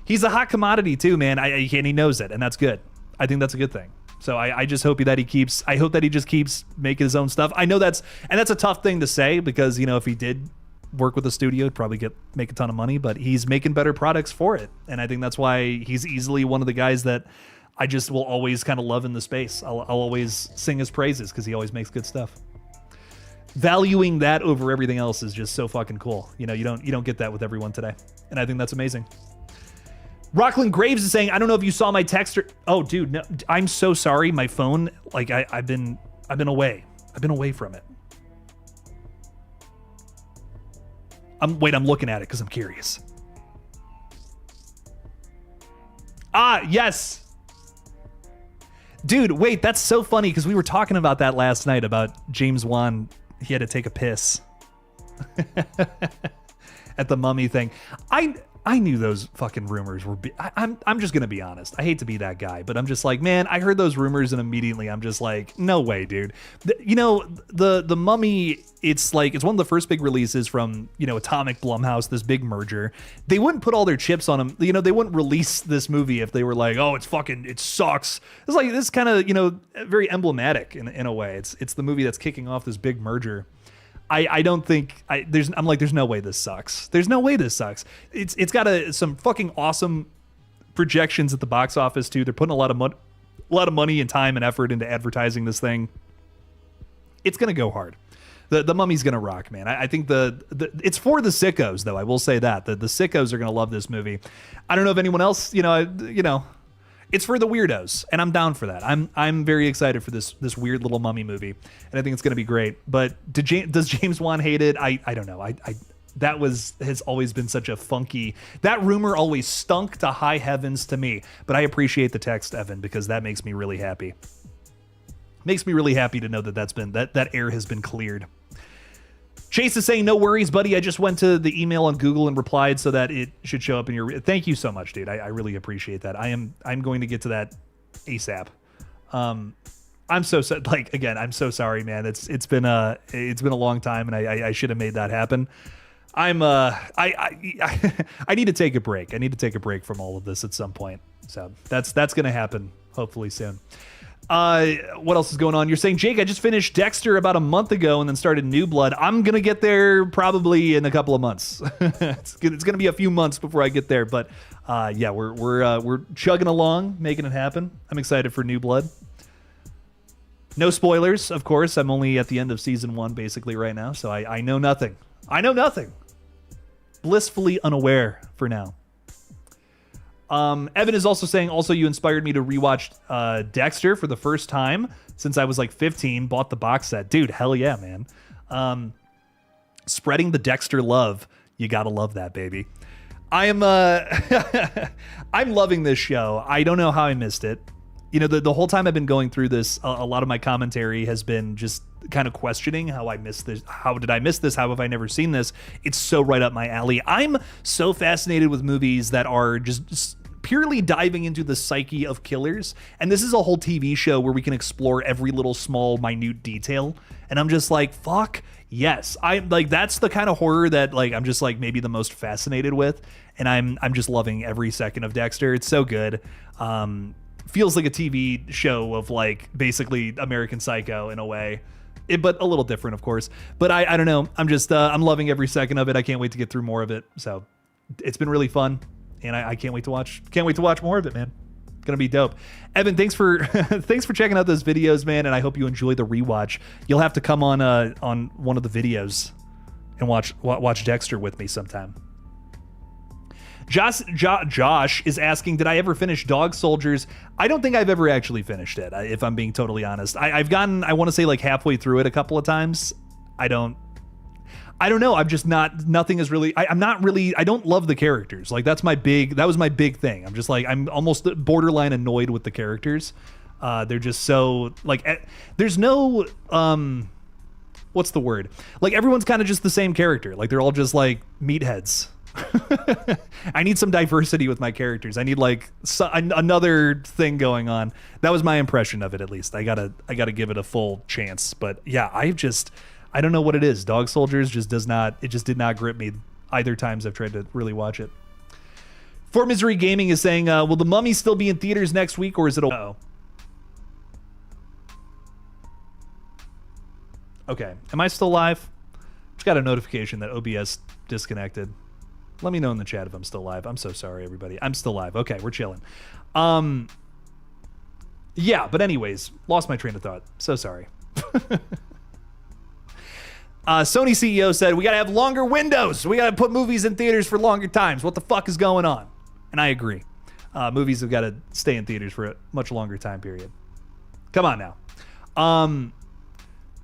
He's a hot commodity too, man. And he knows it, and that's good. I think that's a good thing. So I just hope that he just keeps making his own stuff. I know that's a tough thing to say, because, you know, if he did work with a studio, he'd probably make a ton of money, but he's making better products for it. And I think that's why he's easily one of the guys that I just will always kind of love in the space. I'll always sing his praises because he always makes good stuff. Valuing that over everything else is just so fucking cool. You know, you don't get that with everyone today, and I think that's amazing. Rockland Graves is saying, I don't know if you saw my text or... Oh, dude, no, I'm so sorry. My phone, like, I've been away. I've been away from it. Wait, I'm looking at it because I'm curious. Ah, yes. Dude, wait, that's so funny because we were talking about that last night about James Wan. He had to take a piss at the mummy thing. I knew those fucking rumors were... I'm just going to be honest. I hate to be that guy, but I'm just like, man, I heard those rumors and immediately I'm just like, no way, dude. You know, the Mummy, it's like, it's one of the first big releases from, you know, Atomic Blumhouse, this big merger. They wouldn't put all their chips on them. You know, they wouldn't release this movie if they were like, oh, it sucks. It's like, this kind of, you know, very emblematic in a way. It's the movie that's kicking off this big merger. I don't think I'm like, there's no way this sucks. There's no way this sucks. It's got some fucking awesome projections at the box office too. They're putting a lot of money and time and effort into advertising this thing. It's gonna go hard. The Mummy's gonna rock, man. I think it's for the sickos though. I will say that the sickos are gonna love this movie. I don't know if anyone else, you know. It's for the weirdos, and I'm down for that. I'm very excited for this weird little mummy movie, and I think it's going to be great. But does James Wan hate it? I don't know. That has always been such a funky... That rumor always stunk to high heavens to me, but I appreciate the text, Evan, because that makes me really happy. Makes me really happy to know that air has been cleared. Chase is saying, no worries, buddy. I just went to the email on Google and replied so that it should show up in your... Thank you so much, dude. I really appreciate that. I'm going to get to that ASAP. I'm so like, again, I'm so sorry, man. It's been a long time, and I should have made that happen. I need to take a break. I need to take a break from all of this at some point. So that's going to happen hopefully soon. What else is going on? You're saying, Jake, I just finished Dexter about a month ago and then started New Blood. I'm going to get there probably in a couple of months. It's going to be a few months before I get there. But yeah, we're chugging along, making it happen. I'm excited for New Blood. No spoilers, of course. I'm only at the end of season 1 basically right now. So I know nothing. I know nothing. Blissfully unaware for now. Evan is also saying, you inspired me to rewatch Dexter for the first time since I was like 15, bought the box set. Dude, hell yeah, man. Spreading the Dexter love. You gotta love that, baby. I'm loving this show. I don't know how I missed it. You know, the whole time I've been going through this, a lot of my commentary has been just kind of questioning how I missed this. How did I miss this? How have I never seen this? It's so right up my alley. I'm so fascinated with movies that are just purely diving into the psyche of killers. And this is a whole TV show where we can explore every little small, minute detail. And I'm just like, fuck yes. That's the kind of horror that like, I'm just like maybe the most fascinated with. And I'm just loving every second of Dexter. It's so good. Feels like a TV show of like basically American Psycho in a way. But a little different, of course. But I don't know. I'm just, I'm loving every second of it. I can't wait to get through more of it. So it's been really fun. And I can't wait to watch more of it, man. Gonna be dope. Evan, thanks for thanks for checking out those videos, man. And I hope you enjoy the rewatch. You'll have to come on one of the videos and watch Dexter with me sometime. Josh is asking, did I ever finish Dog Soldiers? I don't think I've ever actually finished it, if I'm being totally honest. I've gotten, I want to say like halfway through it a couple of times. I don't know. I'm just nothing is really, I don't love the characters. Like that was my big thing. I'm just like, I'm almost borderline annoyed with the characters. They're just so like, there's no, what's the word? Like everyone's kind of just the same character. Like they're all just like meatheads. I need some diversity with my characters. I need like another thing going on. That was my impression of it, at least. I gotta give it a full chance. But yeah, I don't know what it is. Dog Soldiers just did not grip me either times I've tried to really watch it. For Misery Gaming is saying, will The Mummy still be in theaters next week, or is it Okay, am I still live? Just got a notification that OBS disconnected. Let me know in the chat if I'm still live. I'm so sorry, everybody. I'm still live. Okay, we're chilling. Yeah, but anyways, lost my train of thought. So sorry. Sony CEO said, we got to have longer windows. We got to put movies in theaters for longer times. What the fuck is going on? And I agree. Movies have got to stay in theaters for a much longer time period. Come on now.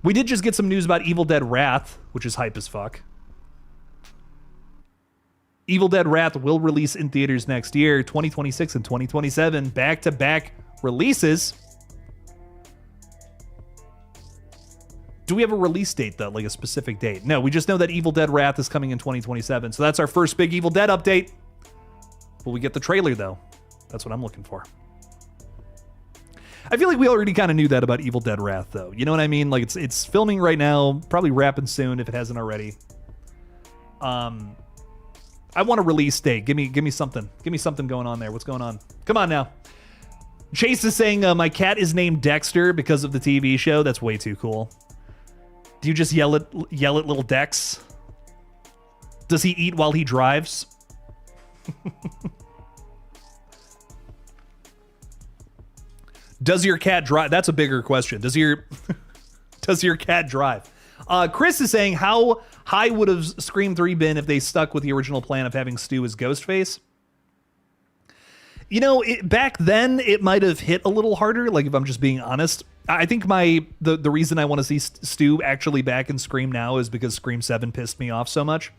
We did just get some news about Evil Dead Wrath, which is hype as fuck. Evil Dead Wrath will release in theaters next year, 2026 and 2027, back-to-back releases. Do we have a release date, though, like a specific date? No, we just know that Evil Dead Wrath is coming in 2027, so that's our first big Evil Dead update. Will we get the trailer, though? That's what I'm looking for. I feel like we already kind of knew that about Evil Dead Wrath, though. You know what I mean? Like, it's filming right now, probably wrapping soon if it hasn't already. I want a release date. Give me something. Give me something going on there. What's going on? Come on now. Chase is saying, my cat is named Dexter because of the TV show. That's way too cool. Do you just yell at little Dex? Does he eat while he drives? Does your cat drive? That's a bigger question. Does your cat drive? Chris is saying, how high would have Scream 3 been if they stuck with the original plan of having Stu as Ghostface? You know, back then it might have hit a little harder. Like, if I'm just being honest, I think the reason I want to see Stu actually back in Scream now is because Scream 7 pissed me off so much.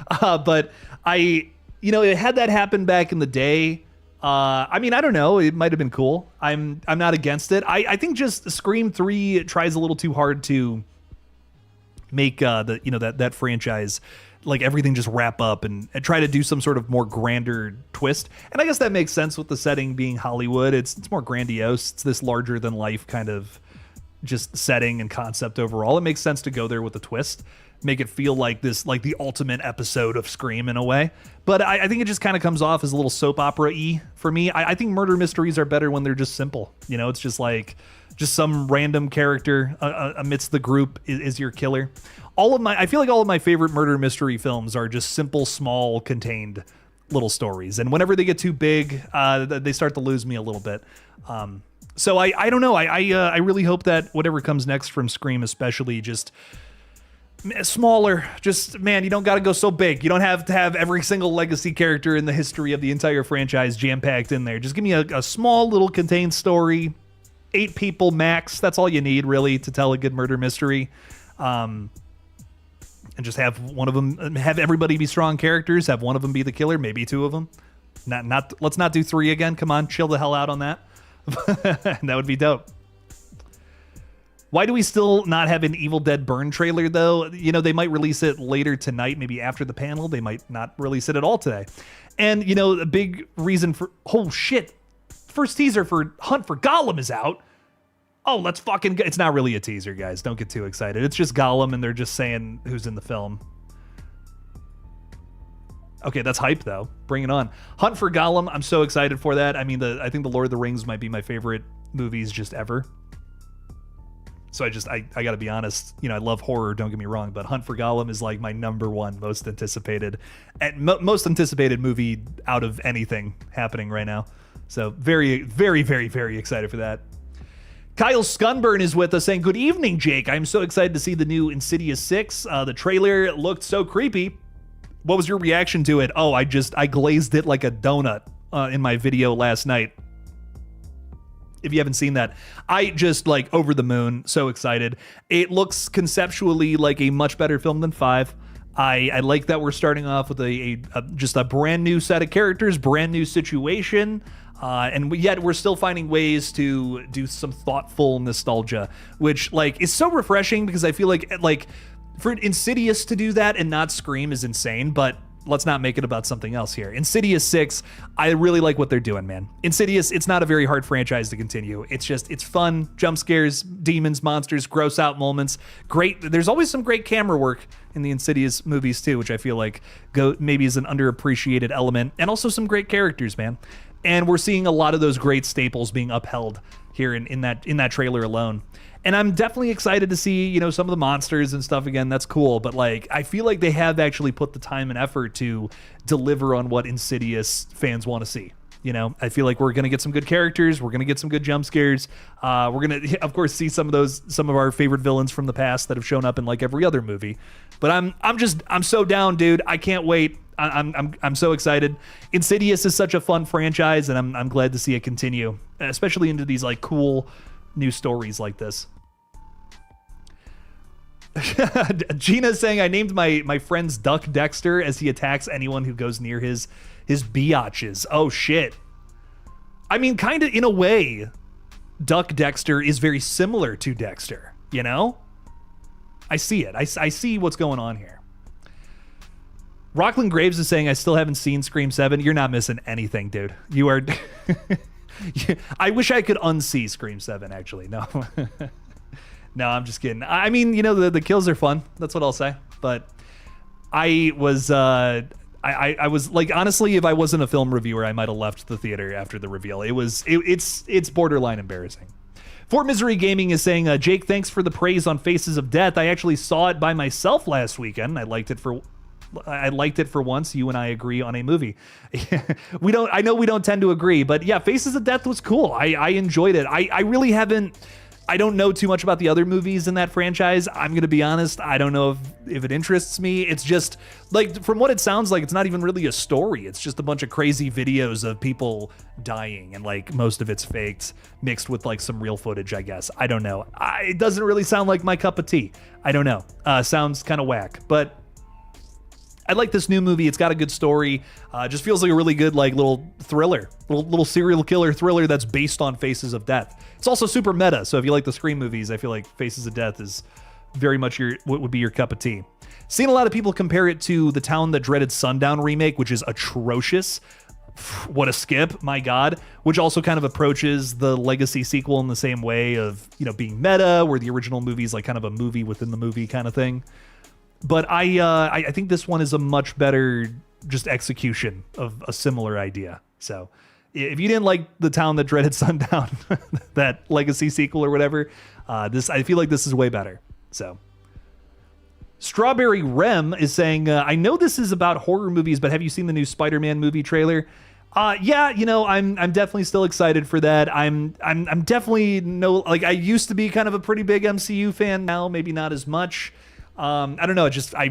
But it had that happen back in the day. I mean, I don't know. It might have been cool. I'm not against it. I think just Scream 3 tries a little too hard to make that franchise, like, everything just wrap up and try to do some sort of more grander twist. And I guess that makes sense with the setting being Hollywood. It's more grandiose. It's this larger than life kind of just setting and concept overall. It makes sense to go there with a twist. Make it feel like this, like the ultimate episode of Scream in a way. But I think it just kind of comes off as a little soap opera-y for me. I think murder mysteries are better when they're just simple. You know, it's just like, just some random character amidst the group is your killer. I feel like all of my favorite murder mystery films are just simple, small, contained little stories. And whenever they get too big, they start to lose me a little bit. So I don't know. I really hope that whatever comes next from Scream, especially, just smaller. Just, man, you don't got to go so big. You don't have to have every single legacy character in the history of the entire franchise jam-packed in there. Just give me a small little contained story. 8 people max. That's all you need, really, to tell a good murder mystery. And just have one of them, have everybody be strong characters. Have one of them be the killer. Maybe 2 of them. Let's not do 3 again. Come on, chill the hell out on that. That would be dope. Why do we still not have an Evil Dead Burn trailer, though? You know, they might release it later tonight, maybe after the panel. They might not release it at all today. And, you know, a big reason for... Oh, shit. First teaser for Hunt for Gollum is out. Oh, let's fucking... It's not really a teaser, guys. Don't get too excited. It's just Gollum, and they're just saying who's in the film. Okay, that's hype, though. Bring it on. Hunt for Gollum. I'm so excited for that. I mean, I think The Lord of the Rings might be my favorite movies just ever. So I gotta be honest, you know, I love horror, don't get me wrong, but Hunt for Gollum is like my #1 most anticipated movie out of anything happening right now. So very, very, very, very excited for that. Kyle Scunburn is with us saying, good evening, Jake. I'm so excited to see the new Insidious 6. The trailer looked so creepy. What was your reaction to it? Oh, I glazed it like a donut in my video last night. If you haven't seen that, I just like over the moon, so excited. It looks conceptually like a much better film than 5. I like that we're starting off with just a brand new set of characters, brand new situation, and yet we're still finding ways to do some thoughtful nostalgia, which like is so refreshing because I feel like for Insidious to do that and not Scream is insane, but let's not make it about something else here. Insidious 6, I really like what they're doing, man. Insidious, it's not a very hard franchise to continue. It's fun, jump scares, demons, monsters, gross out moments. Great. There's always some great camera work in the Insidious movies too, which I feel like maybe is an underappreciated element, and also some great characters, man. And we're seeing a lot of those great staples being upheld here in that trailer alone. And I'm definitely excited to see, you know, some of the monsters and stuff again. That's cool. But like, I feel like they have actually put the time and effort to deliver on what Insidious fans want to see. You know, I feel like we're going to get some good characters. We're going to get some good jump scares. We're going to, of course, see some of our favorite villains from the past that have shown up in like every other movie. But I'm so down, dude. I can't wait. I'm so excited. Insidious is such a fun franchise, and I'm glad to see it continue, especially into these like cool new stories like this. Gina's saying, I named my friend's Duck Dexter as he attacks anyone who goes near his biatches. Oh shit. I mean, kind of in a way, Duck Dexter is very similar to Dexter, you know? I see it. I see what's going on here. Rockland Graves is saying, I still haven't seen Scream 7. You're not missing anything, dude. You are... I wish I could unsee Scream 7, actually. No. No, I'm just kidding. I mean, you know, the kills are fun. That's what I'll say. But I was... I was like, honestly, if I wasn't a film reviewer, I might have left the theater after the reveal. It's borderline embarrassing. Fort Misery Gaming is saying, Jake, thanks for the praise on Faces of Death. I actually saw it by myself last weekend. I liked it for once. You and I agree on a movie. I know we don't tend to agree, but yeah, Faces of Death was cool. I enjoyed it. I don't know too much about the other movies in that franchise. I'm going to be honest. I don't know if it interests me. It's just like, from what it sounds like, it's not even really a story. It's just a bunch of crazy videos of people dying, and like most of it's faked, mixed with like some real footage, I guess. I don't know. It doesn't really sound like my cup of tea. I don't know. Sounds kind of whack, but I like this new movie. It's got a good story. Just feels like a really good like little thriller, little serial killer thriller that's based on Faces of Death. It's also super meta, so if you like the Scream movies, I feel like Faces of Death is very much what would be your cup of tea. Seen a lot of people compare it to the Town That Dreaded Sundown remake, which is atrocious. What a skip, my God. Which also kind of approaches the Legacy sequel in the same way of, you know, being meta, where the original movie is like kind of a movie within the movie kind of thing. But I think this one is a much better just execution of a similar idea. So if you didn't like the Town That Dreaded Sundown, that Legacy sequel or whatever, I feel like this is way better. So Strawberry Rem is saying, I know this is about horror movies, but have you seen the new Spider-Man movie trailer? Yeah, you know, I'm definitely still excited for that. I'm definitely I used to be kind of a pretty big MCU fan. Now maybe not as much. I don't know. I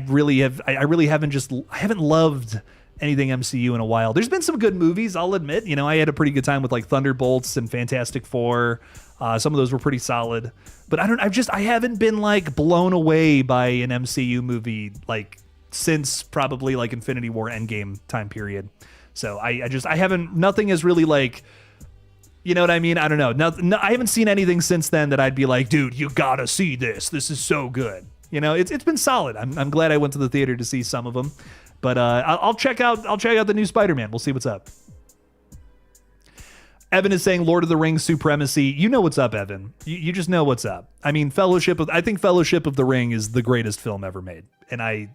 haven't loved anything MCU in a while. There's been some good movies, I'll admit. You know, I had a pretty good time with like Thunderbolts and Fantastic Four. Some of those were pretty solid, but I haven't been like blown away by an MCU movie like since probably like Infinity War Endgame time period. So nothing has really like, you know what I mean? I don't know. I haven't seen anything since then that I'd be like, dude, you gotta see this. This is so good. You know, it's been solid. I'm glad I went to the theater to see some of them, but I'll check out the new Spider-Man. We'll see what's up. Evan is saying Lord of the Rings Supremacy. You know what's up, Evan. You just know what's up. I mean, I think Fellowship of the Ring is the greatest film ever made, and I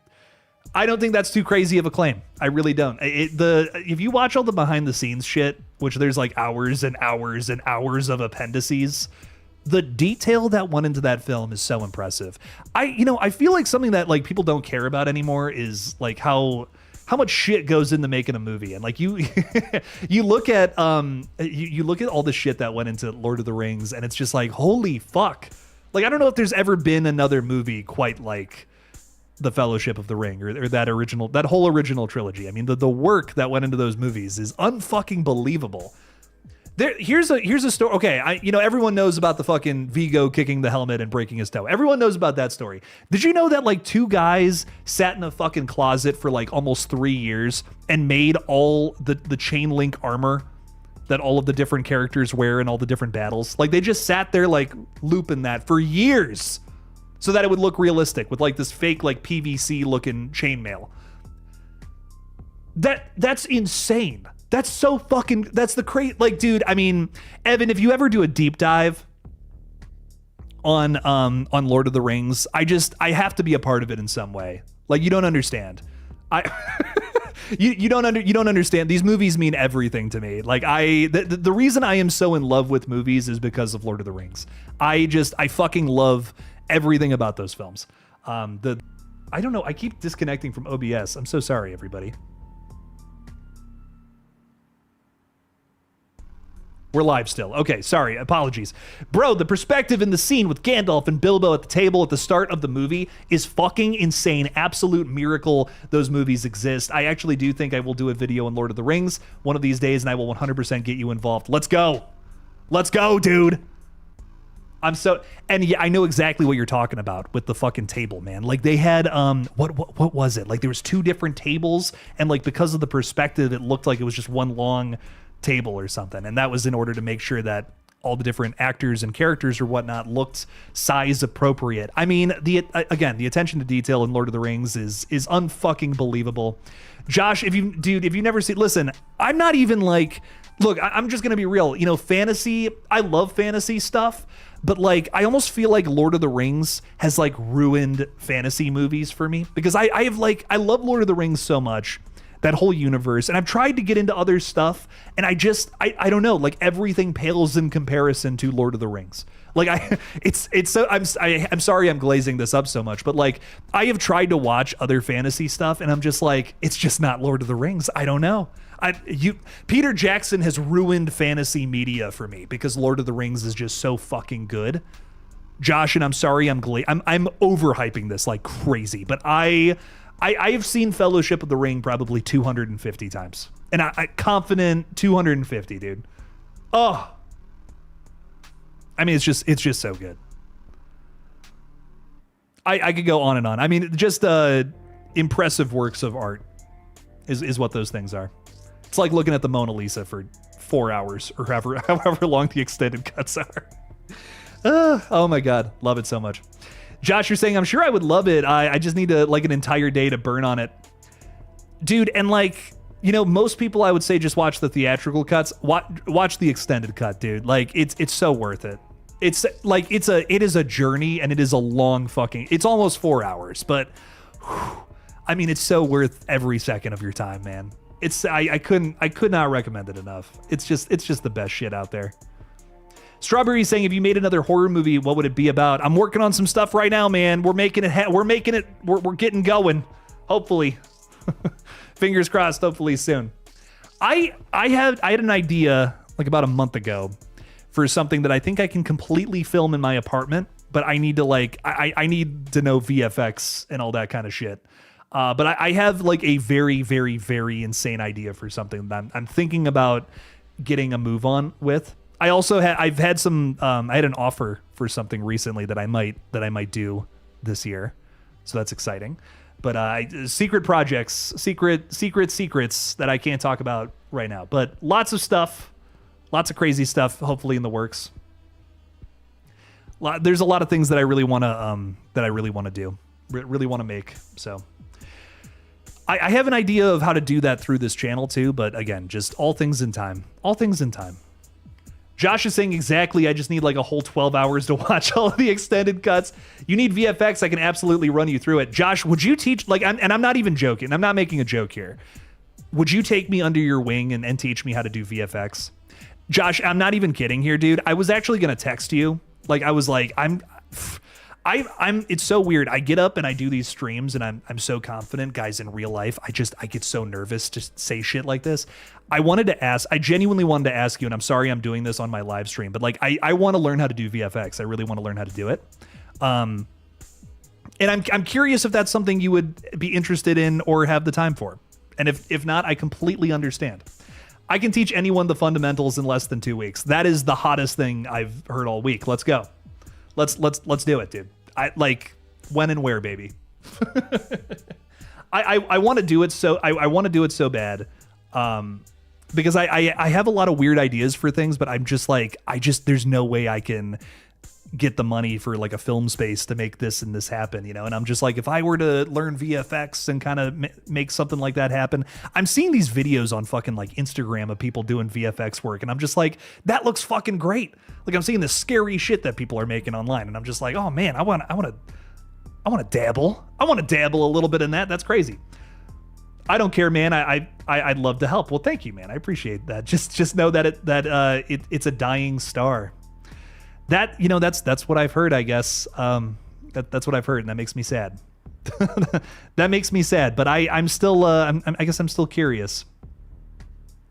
don't think that's too crazy of a claim. I really don't. If you watch all the behind the scenes shit, which there's like hours and hours and hours of appendices, the detail that went into that film is so impressive. I feel like something that like people don't care about anymore is like how much shit goes into making a movie. And like you look at you look at all the shit that went into Lord of the Rings, and it's just like, holy fuck. Like, I don't know if there's ever been another movie quite like the Fellowship of the Ring or that whole original trilogy. I mean, the work that went into those movies is unfucking believable. Here's a story. Okay, everyone knows about the fucking Vigo kicking the helmet and breaking his toe. Everyone knows about that story. Did you know that like two guys sat in a fucking closet for like almost 3 years and made all the chain link armor that all of the different characters wear in all the different battles? Like, they just sat there like looping that for years so that it would look realistic with like this fake like PVC looking chainmail. That's insane. That's so fucking, that's the crazy, like, dude, I mean, Evan, if you ever do a deep dive on Lord of the Rings, I have to be a part of it in some way. Like, you don't understand. You don't understand. These movies mean everything to me. Like, the reason I am so in love with movies is because of Lord of the Rings. I fucking love everything about those films. I don't know. I keep disconnecting from OBS. I'm so sorry, everybody. We're live still. Okay, sorry, apologies. Bro, the perspective in the scene with Gandalf and Bilbo at the table at the start of the movie is fucking insane. Absolute miracle those movies exist. I actually do think I will do a video on Lord of the Rings one of these days, and I will 100% get you involved. Let's go. Let's go, dude. And yeah, I know exactly what you're talking about with the fucking table, man. Like they had, what was it? Like there was 2 different tables, and like because of the perspective, it looked like it was just one long table or something, and that was in order to make sure that all the different actors and characters or whatnot looked size appropriate. I mean, the attention to detail in Lord of the Rings is unfucking believable. Josh, if you never see, listen, I'm not even like, look, I'm just gonna be real. You know, fantasy, I love fantasy stuff, but like I almost feel like Lord of the Rings has like ruined fantasy movies for me, because I love Lord of the Rings so much, that whole universe, and I've tried to get into other stuff, and I don't know, like everything pales in comparison to Lord of the Rings. Like I'm sorry I'm glazing this up so much, but like I have tried to watch other fantasy stuff, and I'm just like, it's just not Lord of the Rings. I don't know. Peter Jackson has ruined fantasy media for me, because Lord of the Rings is just so fucking good. Josh, and I'm sorry I'm overhyping this like crazy, but I've seen Fellowship of the Ring probably 250 times. And I confident 250, dude. Oh. I mean, it's just so good. I could go on and on. I mean, just impressive works of art is what those things are. It's like looking at the Mona Lisa for 4 hours or however long the extended cuts are. Oh my God. Love it so much. Josh, you're saying, I'm sure I would love it. I just need like an entire day to burn on it. Dude, and like, you know, most people I would say just watch the theatrical cuts. Watch the extended cut, dude. Like, it's so worth it. It's like, it is a journey, and it is a long fucking, it's almost 4 hours, but whew, I mean, it's so worth every second of your time, man. I could not recommend it enough. It's just the best shit out there. Strawberry saying, if you made another horror movie, what would it be about? I'm working on some stuff right now, man. We're making it. We're getting going. Hopefully, fingers crossed. Hopefully soon. I had an idea like about a month ago for something that I think I can completely film in my apartment, but I need to I need to know VFX and all that kind of shit. But I have like a very, very, very insane idea for something that I'm thinking about getting a move on with. I've had some, I had an offer for something recently that I might do this year. So that's exciting. But secret projects, secrets that I can't talk about right now. But lots of stuff, lots of crazy stuff, hopefully in the works. There's a lot of things that I really want to do, really want to make. So I have an idea of how to do that through this channel too. But again, just all things in time. All things in time. Josh is saying, exactly, I just need like a whole 12 hours to watch all of the extended cuts. You need VFX, I can absolutely run you through it. Josh, would you teach, like, and I'm not even joking, I'm not making a joke here. Would you take me under your wing and teach me how to do VFX? Josh, I'm not even kidding here, dude. I was actually going to text you. Like, I was like, it's so weird. I get up and I do these streams and I'm so confident, guys. In real life, I get so nervous to say shit like this. I genuinely wanted to ask you, and I'm sorry I'm doing this on my live stream, but like, I want to learn how to do VFX. I really want to learn how to do it. And I'm curious if that's something you would be interested in or have the time for. And if not, I completely understand. I can teach anyone the fundamentals in less than 2 weeks. That is the hottest thing I've heard all week. Let's go. Let's do it, dude. I like when and where, baby. I want to do it so I want to do it so bad. Because I have a lot of weird ideas for things, but I'm just like, there's no way I can get the money for like a film space to make this and this happen, you know? And I'm just like, if I were to learn VFX and kind of make something like that happen, I'm seeing these videos on fucking like Instagram of people doing VFX work. And I'm just like, that looks fucking great. Like I'm seeing this scary shit that people are making online. And I'm just like, oh man, I want to dabble. I want to dabble a little bit in that. That's crazy. I don't care, man. I'd love to help. Well, thank you, man. I appreciate that. Just know that it's a dying star. That, you know, that's what I've heard, I guess. That's what I've heard, and that makes me sad. That makes me sad. But I guess I'm still curious.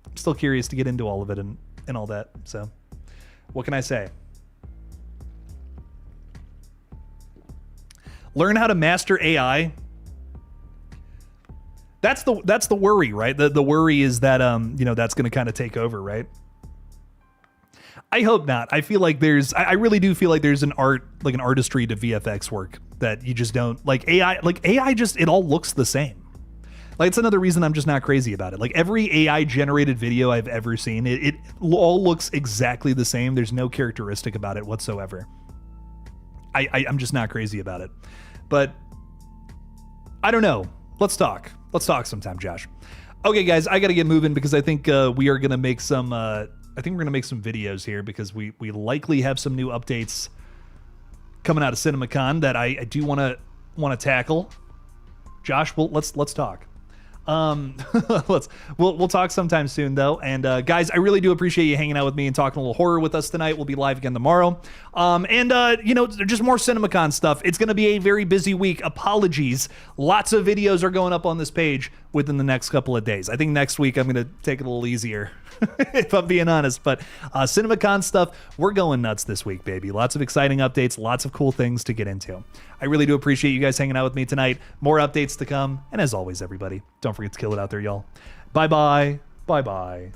I'm still curious to get into all of it and and all that. So what can I say? Learn how to master AI. That's the worry, right? The worry is that that's going to kind of take over, right? I hope not. I feel like I really do feel like there's an artistry to VFX work that you just don't like. AI just, it all looks the same. Like, it's another reason I'm just not crazy about it. Like, every AI generated video I've ever seen, it all looks exactly the same. There's no characteristic about it whatsoever. I'm just not crazy about it. But I don't know. Let's talk sometime, Josh. Okay, guys, I got to get moving because I think we are going to make some videos here because we likely have some new updates coming out of CinemaCon that I do want to tackle. Josh, let's talk. We'll talk sometime soon though. And guys, I really do appreciate you hanging out with me and talking a little horror with us tonight. We'll be live again tomorrow. Just more CinemaCon stuff. It's going to be a very busy week. Apologies. Lots of videos are going up on this page within the next couple of days. I think next week I'm going to take it a little easier, if I'm being honest. But CinemaCon stuff, we're going nuts this week, baby. Lots of exciting updates, lots of cool things to get into. I really do appreciate you guys hanging out with me tonight. More updates to come. And as always, everybody, don't forget to kill it out there, y'all. Bye-bye. Bye-bye.